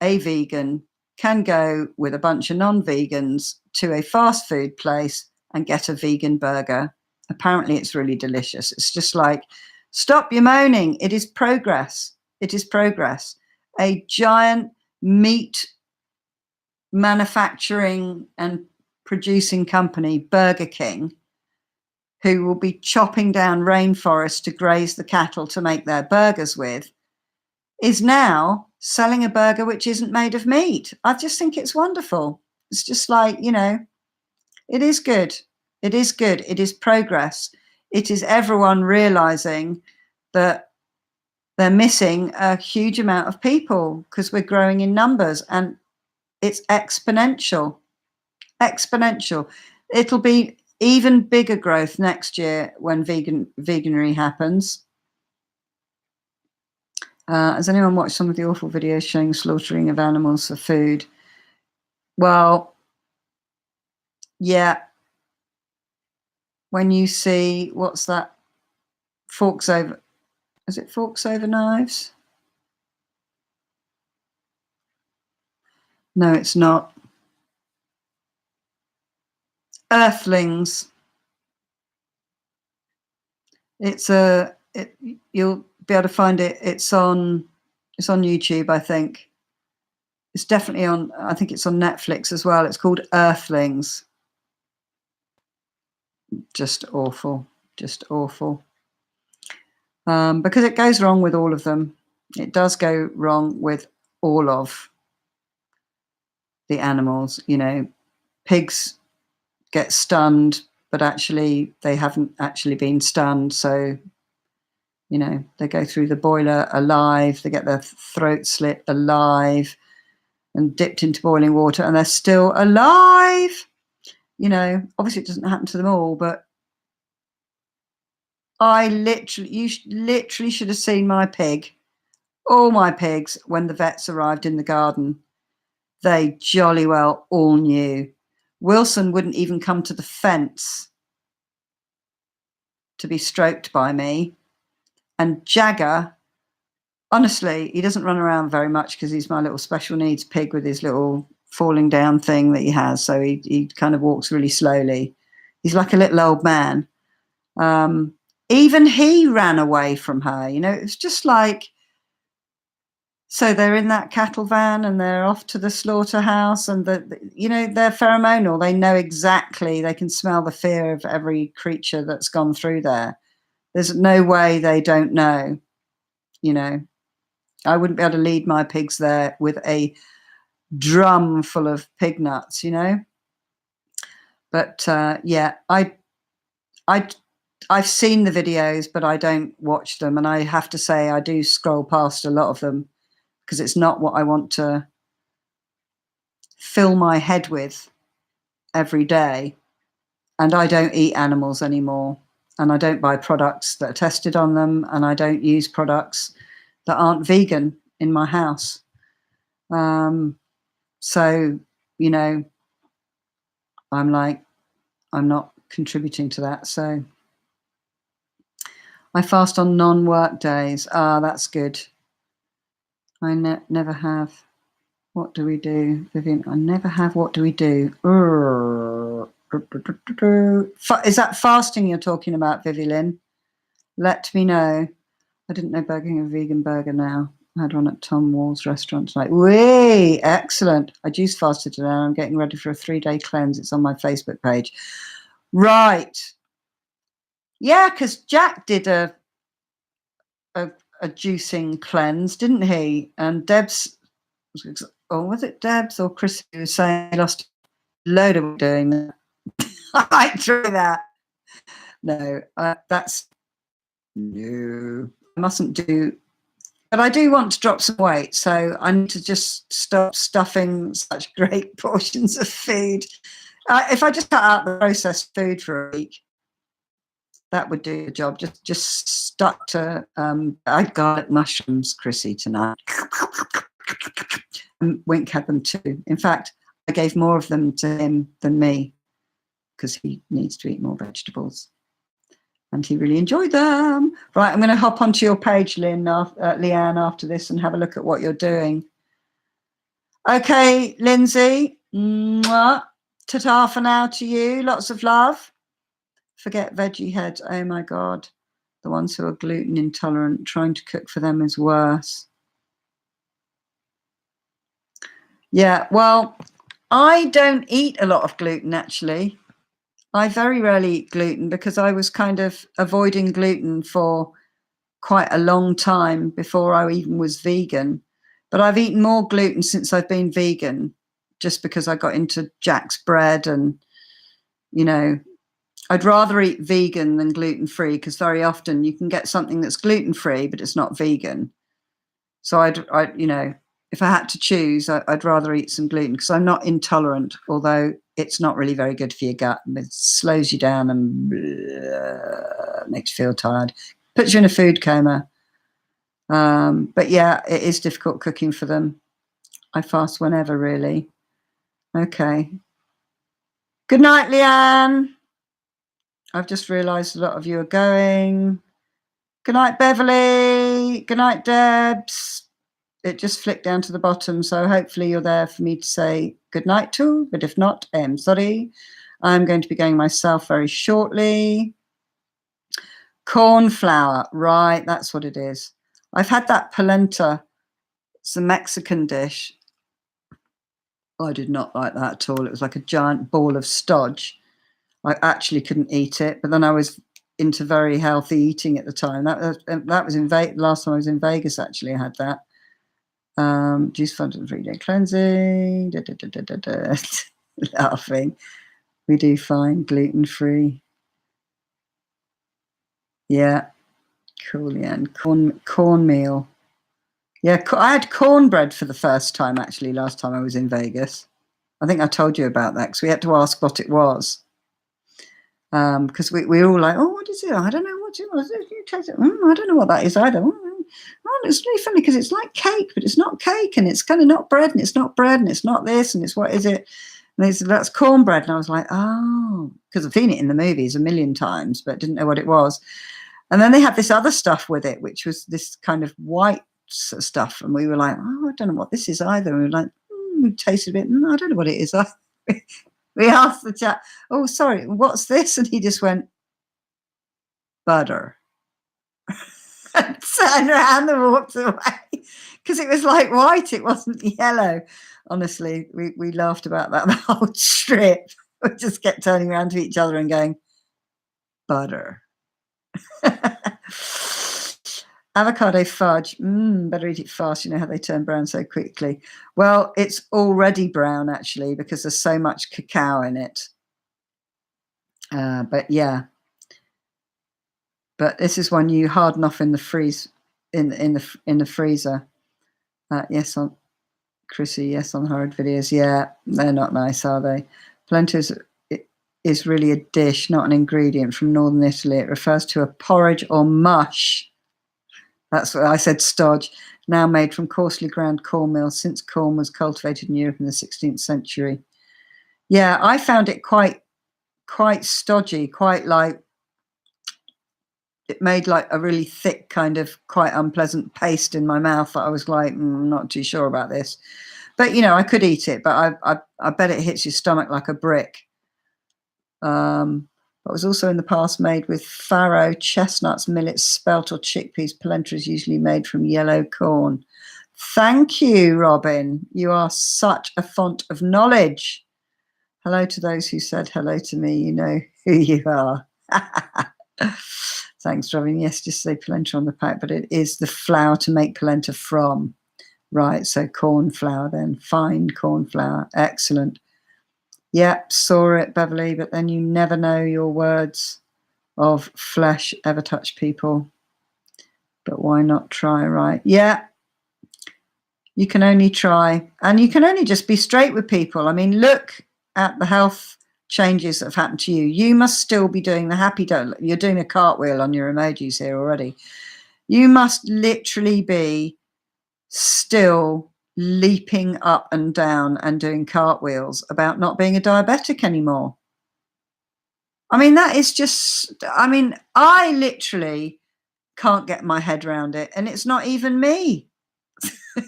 a vegan can go with a bunch of non-vegans to a fast food place and get a vegan burger? Apparently it's really delicious. It's just like, stop your moaning. It is progress. It is progress. A giant meat manufacturing and producing company, Burger King, who will be chopping down rainforests to graze the cattle to make their burgers with, is now selling a burger which isn't made of meat. I just think it's wonderful. It's just like, you know, it is good. It is good. It is progress. It is everyone realizing that they're missing a huge amount of people because we're growing in numbers, and it's exponential. Exponential. It'll be even bigger growth next year when veganery happens. Has anyone watched some of the awful videos showing slaughtering of animals for food? Well, yeah. when you see, what's that? Forks over, is it Forks Over Knives? No, it's not. Earthlings. You'll be able to find it. It's on YouTube, I think. It's definitely on, I think it's on Netflix as well. It's called Earthlings. Just awful, just awful. Because it goes wrong with all of them. It does go wrong with all of the animals. You know, pigs get stunned, but actually they haven't actually been stunned. So, you know, they go through the boiler alive, they get their throat slit alive and dipped into boiling water, and they're still alive. You know, obviously it doesn't happen to them all, but you literally should have seen my pig, all my pigs, when the vets arrived in the garden. They jolly well all knew. Wilson wouldn't even come to the fence to be stroked by me. And Jagger, honestly, he doesn't run around very much because he's my little special needs pig with his little falling down thing that he has. So he kind of walks really slowly. He's like a little old man. Even he ran away from her. You know, it was just like, so they're in that cattle van and they're off to the slaughterhouse, and you know, they're pheromonal. They know exactly, they can smell the fear of every creature that's gone through there. There's no way they don't know, you know. I wouldn't be able to lead my pigs there with a drum full of pig nuts, you know. But yeah, I've seen the videos, but I don't watch them, and I have to say I do scroll past a lot of them because it's not what I want to fill my head with every day. And I don't eat animals anymore, and I don't buy products that are tested on them, and I don't use products that aren't vegan in my house. So, you know, I'm like, I'm not contributing to that. So I fast on non-work days. Ah, that's good. I never have. What do we do, Vivian? I never have. What do we do? Is that fasting you're talking about, Vivian? Let me know. I didn't know Burger King a vegan burger now. I had one at Tom Wall's restaurant tonight. Whee! Excellent. I juice fasted today. I'm getting ready for a 3-day cleanse. It's on my Facebook page. Right. Yeah, because Jack did a juicing cleanse, didn't he? And Deb's, or was it Deb's or Chris who was saying he lost a load of doing that? I might try that. No, that's no. I mustn't do. But I do want to drop some weight, so I need to just stop stuffing such great portions of food. If I just cut out the processed food for a week, that would do the job. Just stuck to. I had garlic mushrooms, Chrissy, tonight. And Wink had them too. In fact, I gave more of them to him than me because he needs to eat more vegetables. And he really enjoyed them. Right, I'm going to hop onto your page, Leanne, after this and have a look at what you're doing. Okay, Lindsay, ta-ta for now to you. Lots of love. Forget veggie heads. Oh, my God. The ones who are gluten intolerant, trying to cook for them is worse. Yeah, well, I don't eat a lot of gluten, actually. I very rarely eat gluten because I was kind of avoiding gluten for quite a long time before I even was vegan. But I've eaten more gluten since I've been vegan, just because I got into Jack's bread. And, you know, I'd rather eat vegan than gluten-free because very often you can get something that's gluten-free, but it's not vegan. So you know, if I had to choose, I'd rather eat some gluten because I'm not intolerant, although it's not really very good for your gut. It slows you down and makes you feel tired. Puts you in a food coma. But yeah, it is difficult cooking for them. I fast whenever, really. Okay. Good night, Leanne. I've just realised a lot of you are going. Good night, Beverly. Good night, Debs. It just flicked down to the bottom, so hopefully you're there for me to say good night to, but if not, I am sorry. I'm going to be going myself very shortly. Cornflower, right, that's what it is. I've had that polenta. It's a Mexican dish. I did not like that at all. It was like a giant ball of stodge. I actually couldn't eat it, but then I was into very healthy eating at the time. That was in last time I was in Vegas. Actually, I had that. Juice fountain 3-day cleansing. Laughing. We do fine. Gluten free. Yeah. Cool. Yeah. And cornmeal. Yeah, I had cornbread for the first time actually last time I was in Vegas. I think I told you about that because we had to ask what it was. Because we were all like, oh, what is it? I don't know what it was. You taste it? I don't know what that is either. Oh, it's really funny because it's like cake, but it's not cake, and it's kind of not bread, and it's not bread, and it's not this, and it's what is it? And they said, that's cornbread. And I was like, oh, because I've seen it in the movies a million times, but didn't know what it was. And then they had this other stuff with it, which was this kind of white stuff. And we were like, oh, I don't know what this is either. And we were like, we tasted a bit. I don't know what it is. We asked the chap, oh, sorry, what's this? And he just went, butter. And turned around and walked away because it was like white. It wasn't yellow. Honestly, we laughed about that the whole trip. We just kept turning around to each other and going, butter. Avocado fudge. Better eat it fast. You know how they turn brown so quickly. Well, it's already brown actually because there's so much cacao in it. But yeah. But this is one you harden off in the in the freezer. Yes, on Chrissy. Yes, on horrid videos. Yeah, they're not nice, are they? Polenta is really a dish, not an ingredient from northern Italy. It refers to a porridge or mush. That's what I said, stodge, now made from coarsely ground cornmeal since corn was cultivated in Europe in the 16th century. Yeah, I found it quite stodgy, quite like, it made like a really thick kind of quite unpleasant paste in my mouth that I was like, I'm not too sure about this. But, you know, I could eat it, but I bet it hits your stomach like a brick. But was also in the past made with farro, chestnuts, millets, spelt, or chickpeas. Polenta is usually made from yellow corn. Thank you, Robin. You are such a font of knowledge. Hello to those who said hello to me. You know who you are. Thanks, Robin. Yes, just say polenta on the pack, but it is the flour to make polenta from. Right, so corn flour then. Fine corn flour. Excellent. Yep, saw it, Beverly, but then you never know your words of flesh ever touch people. But why not try, right? Yeah, you can only try. And you can only just be straight with people. I mean, look at the health changes that have happened to you. You must still be doing the happy don't. You're doing a cartwheel on your emojis here already. You must literally be still leaping up and down and doing cartwheels about not being a diabetic anymore. I mean, that is just, I mean, I literally can't get my head around it, and it's not even me.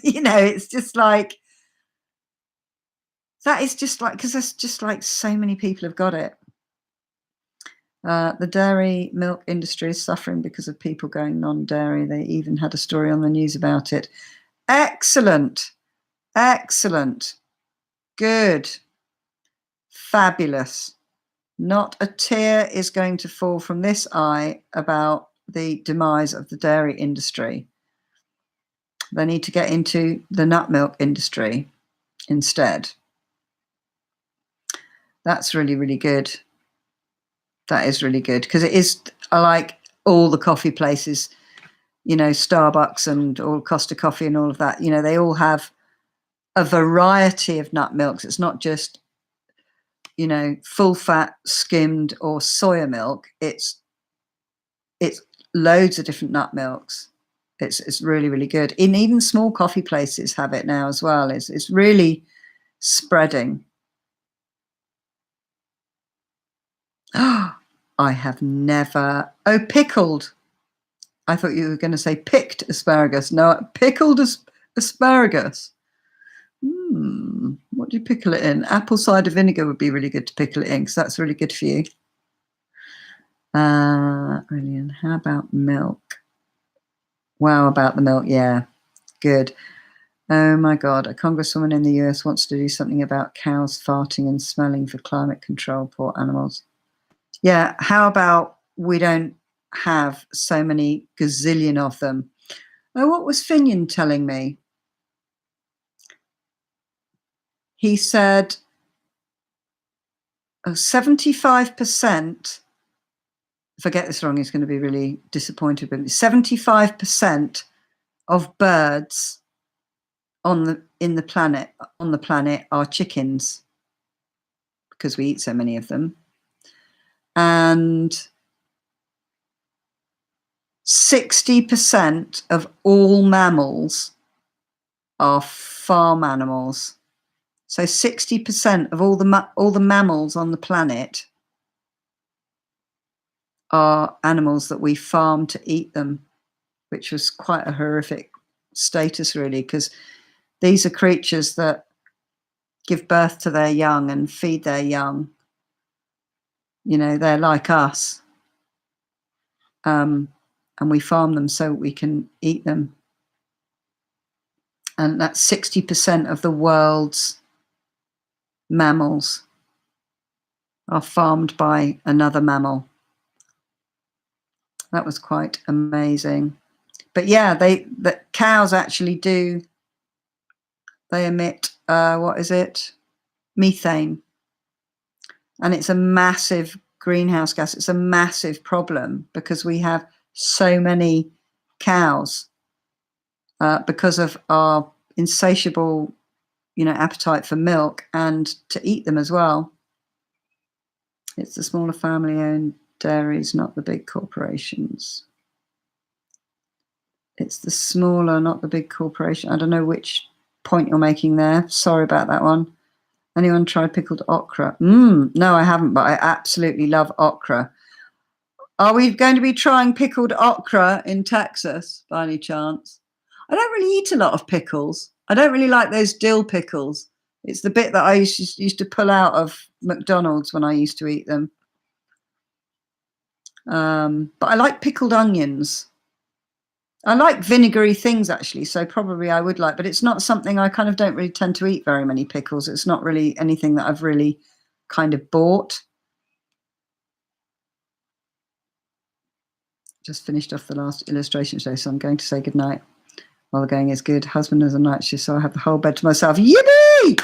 You know, it's just like, that is just like, because there's just like so many people have got it. The dairy milk industry is suffering because of people going non-dairy. They even had a story on the news about it. Excellent. Excellent. Good. Fabulous. Not a tear is going to fall from this eye about the demise of the dairy industry. They need to get into the nut milk industry instead. That's really, really good. That is really good because it is, I like all the coffee places, you know, Starbucks and all Costa Coffee and all of that, you know, they all have a variety of nut milks. It's not just, you know, full fat skimmed or soya milk. It's loads of different nut milks. It's really, really good. And even small coffee places have it now as well. It's really spreading. I have never... Oh, pickled. I thought you were going to say picked asparagus. No, pickled asparagus. What do you pickle it in? Apple cider vinegar would be really good to pickle it in, because that's really good for you. Brilliant. How about milk? Wow, about the milk. Yeah, good. Oh my God, a congresswoman in the US wants to do something about cows farting and smelling for climate control, poor animals. Yeah, how about we don't have so many gazillion of them? Oh, what was Finian telling me? He said 75%, if I get this wrong, he's going to be really disappointed with me. 75% of birds on the planet are chickens, because we eat so many of them. And 60% of all mammals are farm animals. So 60% of all the mammals on the planet are animals that we farm to eat them, which was quite a horrific status, really, because these are creatures that give birth to their young and feed their young. You know, they're like us. And we farm them so we can eat them. And that's 60% of the world's mammals are farmed by another mammal. That was quite amazing. But yeah, the cows actually do. They emit what is it? Methane, and it's a massive greenhouse gas. It's a massive problem because we have so many cows because of our insatiable, appetite for milk and to eat them as well. It's the smaller family-owned dairies, not the big corporations. It's the smaller, not the big corporation. I don't know which point you're making there. Sorry about that one. Anyone tried pickled okra? No, I haven't, but I absolutely love okra. Are we going to be trying pickled okra in Texas by any chance? I don't really eat a lot of pickles. I don't really like those dill pickles. It's the bit that I used to pull out of McDonald's when I used to eat them. But I like pickled onions. I like vinegary things, actually, so probably I would like, but it's not something I kind of don't really tend to eat very many pickles. It's not really anything that I've really kind of bought. Just finished off the last illustration show, so I'm going to say goodnight while the going is good. Husband has a night shift, so I have the whole bed to myself. Yippee!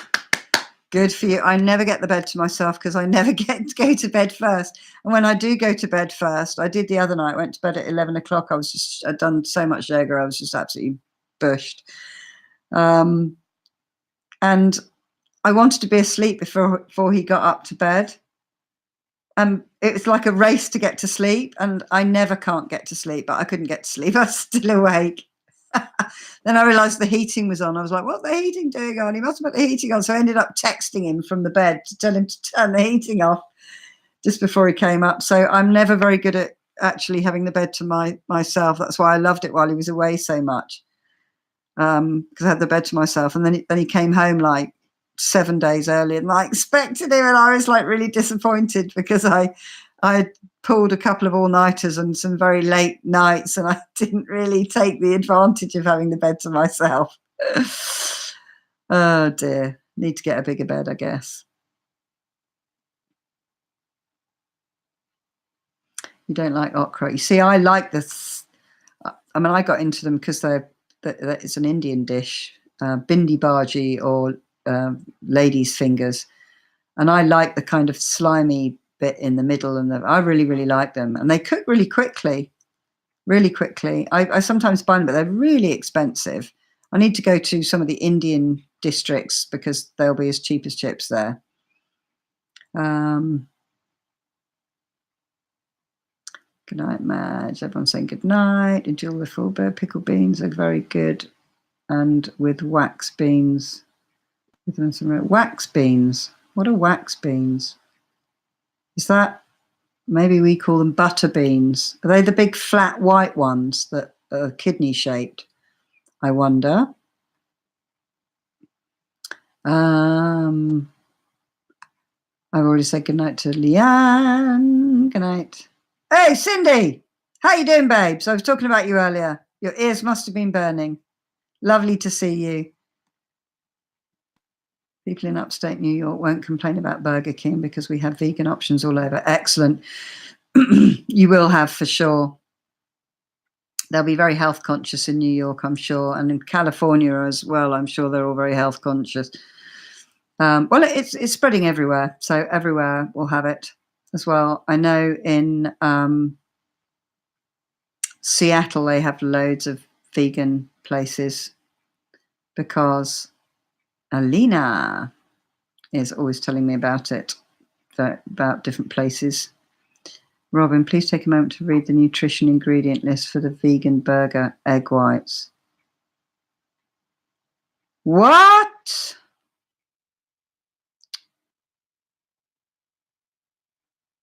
Good for you. I never get the bed to myself because I never get to go to bed first. And when I do go to bed first, I did the other night, went to bed at 11 o'clock. I'd done so much yoga. I was just absolutely bushed. And I wanted to be asleep before he got up to bed. It was like a race to get to sleep. And I never can't get to sleep, but I couldn't get to sleep. I was still awake. Then I realized the heating was on. I was like, what's the heating doing on? He must have put the heating on. So I ended up texting him from the bed to tell him to turn the heating off just before he came up. So I'm never very good at actually having the bed to myself. That's why I loved it while he was away so much, because I had the bed to myself. And then he came home like 7 days early, and I expected him, and I was like really disappointed because I pulled a couple of all-nighters and some very late nights, and I didn't really take the advantage of having the bed to myself. Oh dear, need to get a bigger bed, I guess. You don't like okra? You see, I like this. I mean, I got into them because it's an Indian dish, bindi bhaji or lady's fingers, and I like the kind of slimy bit in the middle, and I really, really like them, and they cook really quickly. I sometimes buy them, but they're really expensive. I need to go to some of the Indian districts because they'll be as cheap as chips there. Good night, Madge. Everyone's saying good night. Enjoy the full bear. Pickled beans are very good, and with wax beans. Wax beans. What are wax beans? Is that Maybe we call them butter beans. Are they the big flat white ones that are kidney shaped? I wonder. I've already said goodnight to Leanne. Good night. Hey, Cindy. How you doing, babes? I was talking about you earlier. Your ears must have been burning. Lovely to see you. People in upstate New York won't complain about Burger King because we have vegan options all over. Excellent. You will have for sure. They'll be very health conscious in New York, I'm sure, and in California as well. I'm sure they're all very health conscious. Well, it's spreading everywhere, so everywhere will have it as well. I know in Seattle they have loads of vegan places because Alina is always telling me about it, about different places. Robin, please take a moment to read the nutrition ingredient list for the vegan burger egg whites. What?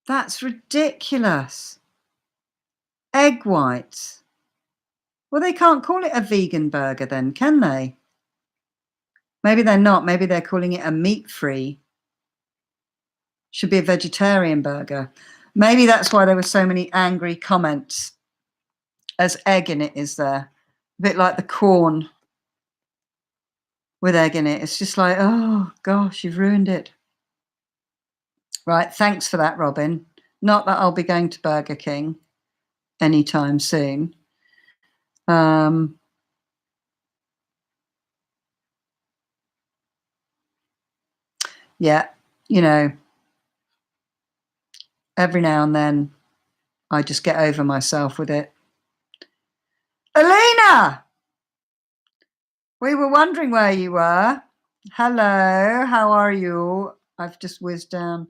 That's ridiculous. Egg whites. Well, they can't call it a vegan burger then, can they? Maybe they're not. Maybe they're calling it a meat-free. Should be a vegetarian burger. Maybe that's why there were so many angry comments. As egg in it is there. A bit like the corn with egg in it. It's just like, oh, gosh, you've ruined it. Right, thanks for that, Robin. Not that I'll be going to Burger King anytime soon. Yeah, you know, every now and then I just get over myself with it. Alina! We were wondering where you were. Hello, how are you? I've just whizzed down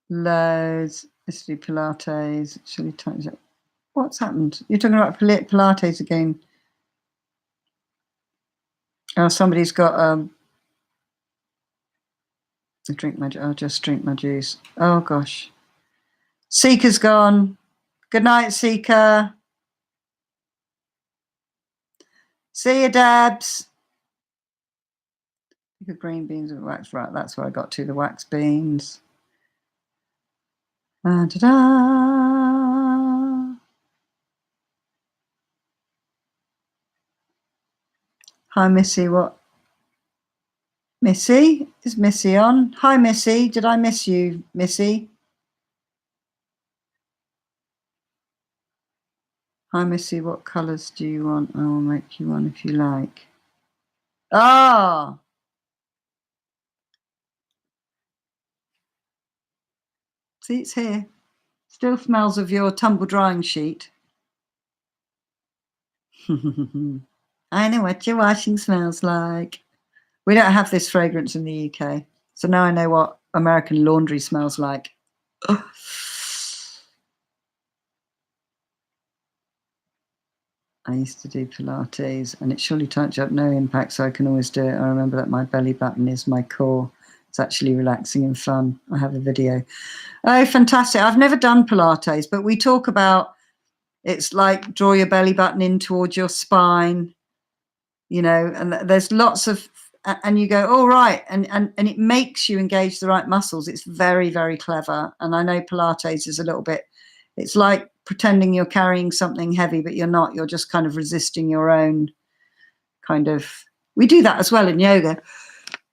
loads. Let's do Pilates. Actually, times it. What's happened? You're talking about Pilates again. Oh, somebody's got I'll just drink my juice. Oh gosh. Seeker's gone. Good night, Seeker. See you, Dabs. The green beans and wax. Right, that's where I got to, the wax beans. Ta-da. Hi, Missy. What? Missy? Is Missy on? Hi, Missy. Did I miss you, Missy? Hi, Missy. What colours do you want? I will make you one if you like. Ah! See, it's here. Still smells of your tumble drying sheet. I know what your washing smells like. We don't have this fragrance in the UK. So now I know what American laundry smells like. I used to do Pilates and it surely touched up no impact, so I can always do it. I remember that my belly button is my core. It's actually relaxing and fun. I have a video. Oh, fantastic. I've never done Pilates, but we talk about it's like draw your belly button in towards your spine, you know, and there's lots of, and you go, oh, right. And it makes you engage the right muscles. It's very, very clever. And I know Pilates is a little bit, it's like pretending you're carrying something heavy, but you're not. You're just kind of resisting your own kind of, we do that as well in yoga.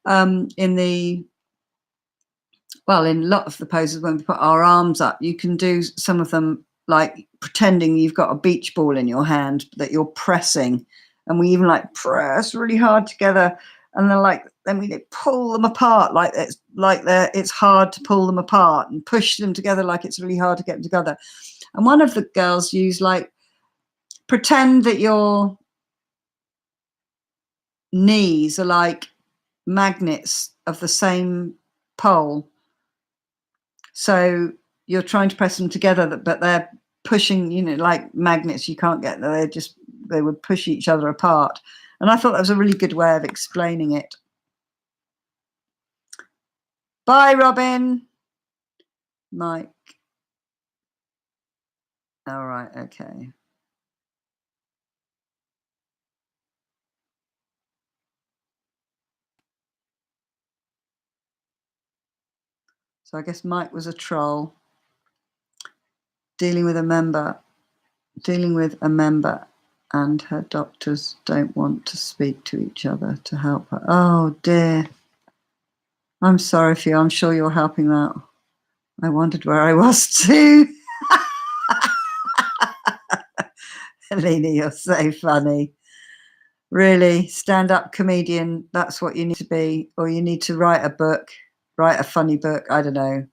In a lot of the poses when we put our arms up, you can do some of them like pretending you've got a beach ball in your hand that you're pressing. And we even like press really hard together. And then we pull them apart it's hard to pull them apart and push them together like it's really hard to get them together. And one of the girls used like pretend that your knees are like magnets of the same pole. So you're trying to press them together, but they're pushing, you know, like magnets. You can't get there. They would push each other apart. And I thought that was a really good way of explaining it. Bye, Robin. Mike. All right, okay. So I guess Mike was a troll dealing with a member and her doctors don't want to speak to each other to help her. Oh dear. I'm sorry for you. I'm sure you're helping that. I wondered where I was too. Alina, you're so funny. Really, stand-up comedian, that's what you need to be. Or you need to write a book, write a funny book. I don't know.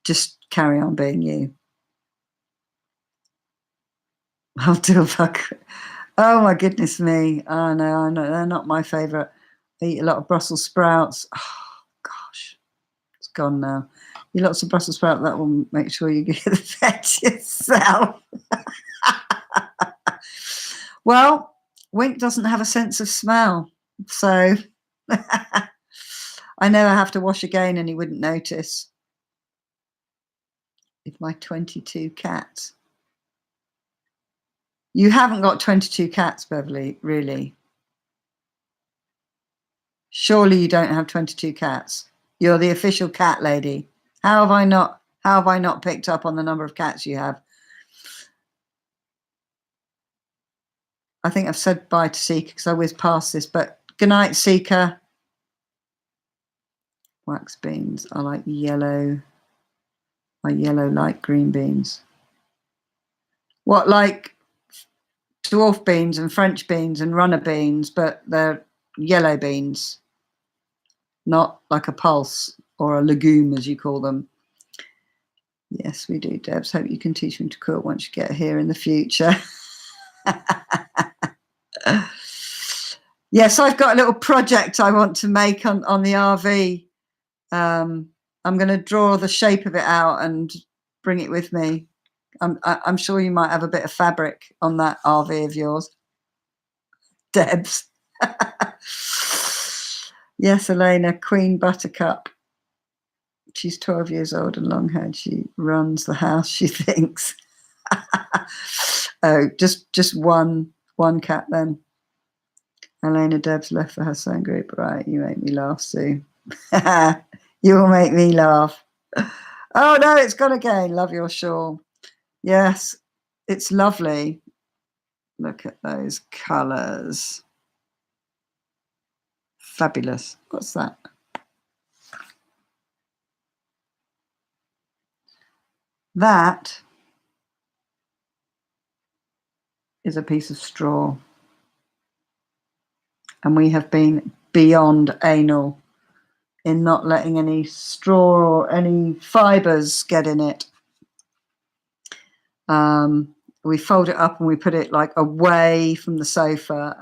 Just carry on being you. I'll do a fuck. Oh my goodness me. I know. They're not my favourite. I eat a lot of Brussels sprouts. Oh gosh. It's gone now. Eat lots of Brussels sprouts, that will make sure you get the vet yourself. Well, Wink doesn't have a sense of smell. So I never have to wash again and he wouldn't notice. With my 22 cats. You haven't got 22 cats, Beverly, really? Surely you don't have 22 cats. You're the official cat lady. How have I not picked up on the number of cats you have? I think I've said bye to Seeker because I whizzed past this, but good night, Seeker. Wax beans. I like yellow. My yellow like green beans. What, like dwarf beans and French beans and runner beans, but they're yellow beans, not like a pulse or a legume, as you call them. Yes, we do, Debs. Hope you can teach me to cook once you get here in the future. Yes, I've got a little project I want to make on the RV. I'm going to draw the shape of it out and bring it with me. I'm sure you might have a bit of fabric on that RV of yours, Debs. Yes, Elena, Queen Buttercup. She's 12 years old and long-haired. She runs the house, she thinks. Oh, just one cat then. Elena, Debs left for her sewing group. Right, you make me laugh, Sue. You will make me laugh. Oh no, it's gone again. Love your shawl. Yes, it's lovely. Look at those colours. Fabulous. What's that? That is a piece of straw. And we have been beyond anal in not letting any straw or any fibres get in it. We fold it up and we put it like away from the sofa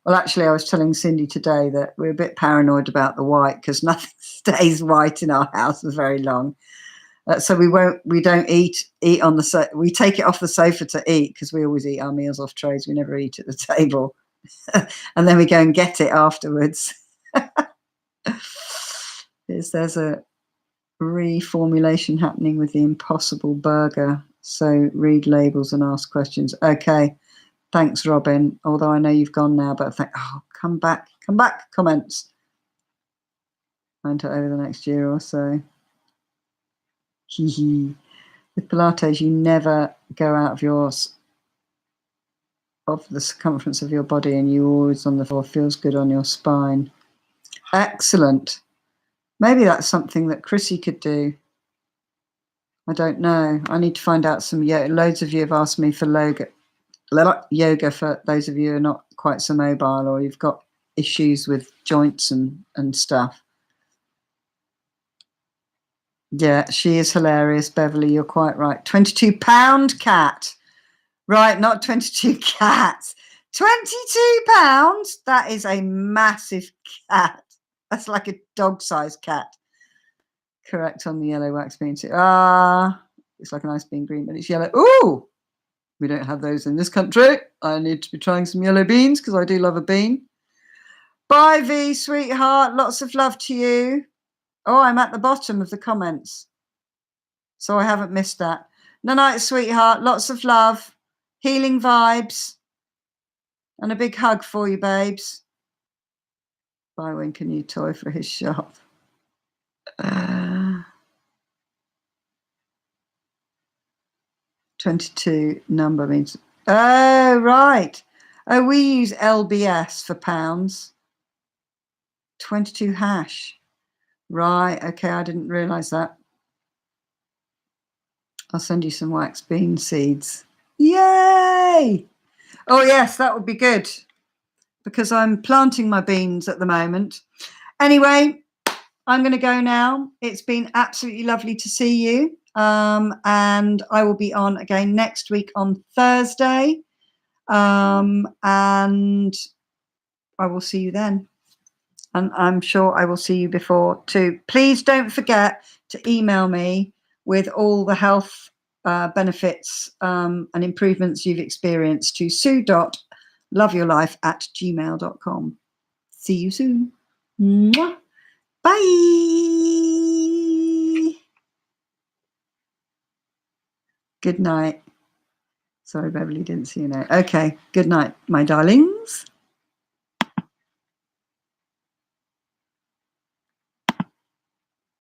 well, actually, I was telling Cindy today that we're a bit paranoid about the white because nothing stays white in our house for very long. So we don't eat on the sofa. We take it off the sofa to eat because we always eat our meals off trays. We never eat at the table. And then we go and get it afterwards. There's a reformulation happening with the Impossible Burger. So read labels and ask questions. Okay. Thanks, Robin. Although I know you've gone now, but I think, come back, comments. Find it over the next year or so. With Pilates, you never go out of the circumference of your body and you're always on the floor. Feels good on your spine. Excellent. Maybe that's something that Chrissy could do. I don't know. I need to find out some yoga. Loads of you have asked me for yoga for those of you who are not quite so mobile or you've got issues with joints and stuff. Yeah, she is hilarious, Beverly. You're quite right. 22-pound cat. Right, not 22 cats. 22 pounds? That is a massive cat. That's like a dog-sized cat. Correct on the yellow wax bean too. It's like a nice bean green, but it's yellow. Ooh! We don't have those in this country. I need to be trying some yellow beans because I do love a bean. Bye, V, sweetheart. Lots of love to you. Oh, I'm at the bottom of the comments. So I haven't missed that. Night, sweetheart. Lots of love, healing vibes, and a big hug for you, babes. Buy Wink a new toy for his shop. 22 number means, oh, right. Oh, we use LBS for pounds. 22 hash. Right, okay, I didn't realise that. I'll send you some wax bean seeds. Yay! Oh, yes, that would be good, because I'm planting my beans at the moment. Anyway, I'm going to go now. It's been absolutely lovely to see you. And I will be on again next week on Thursday. And I will see you then. And I'm sure I will see you before too. Please don't forget to email me with all the health benefits and improvements you've experienced to sue.loveyourlife@gmail.com. See you soon. Mwah. Bye. Good night. Sorry, Beverly, didn't see you now. Okay, good night, my darlings.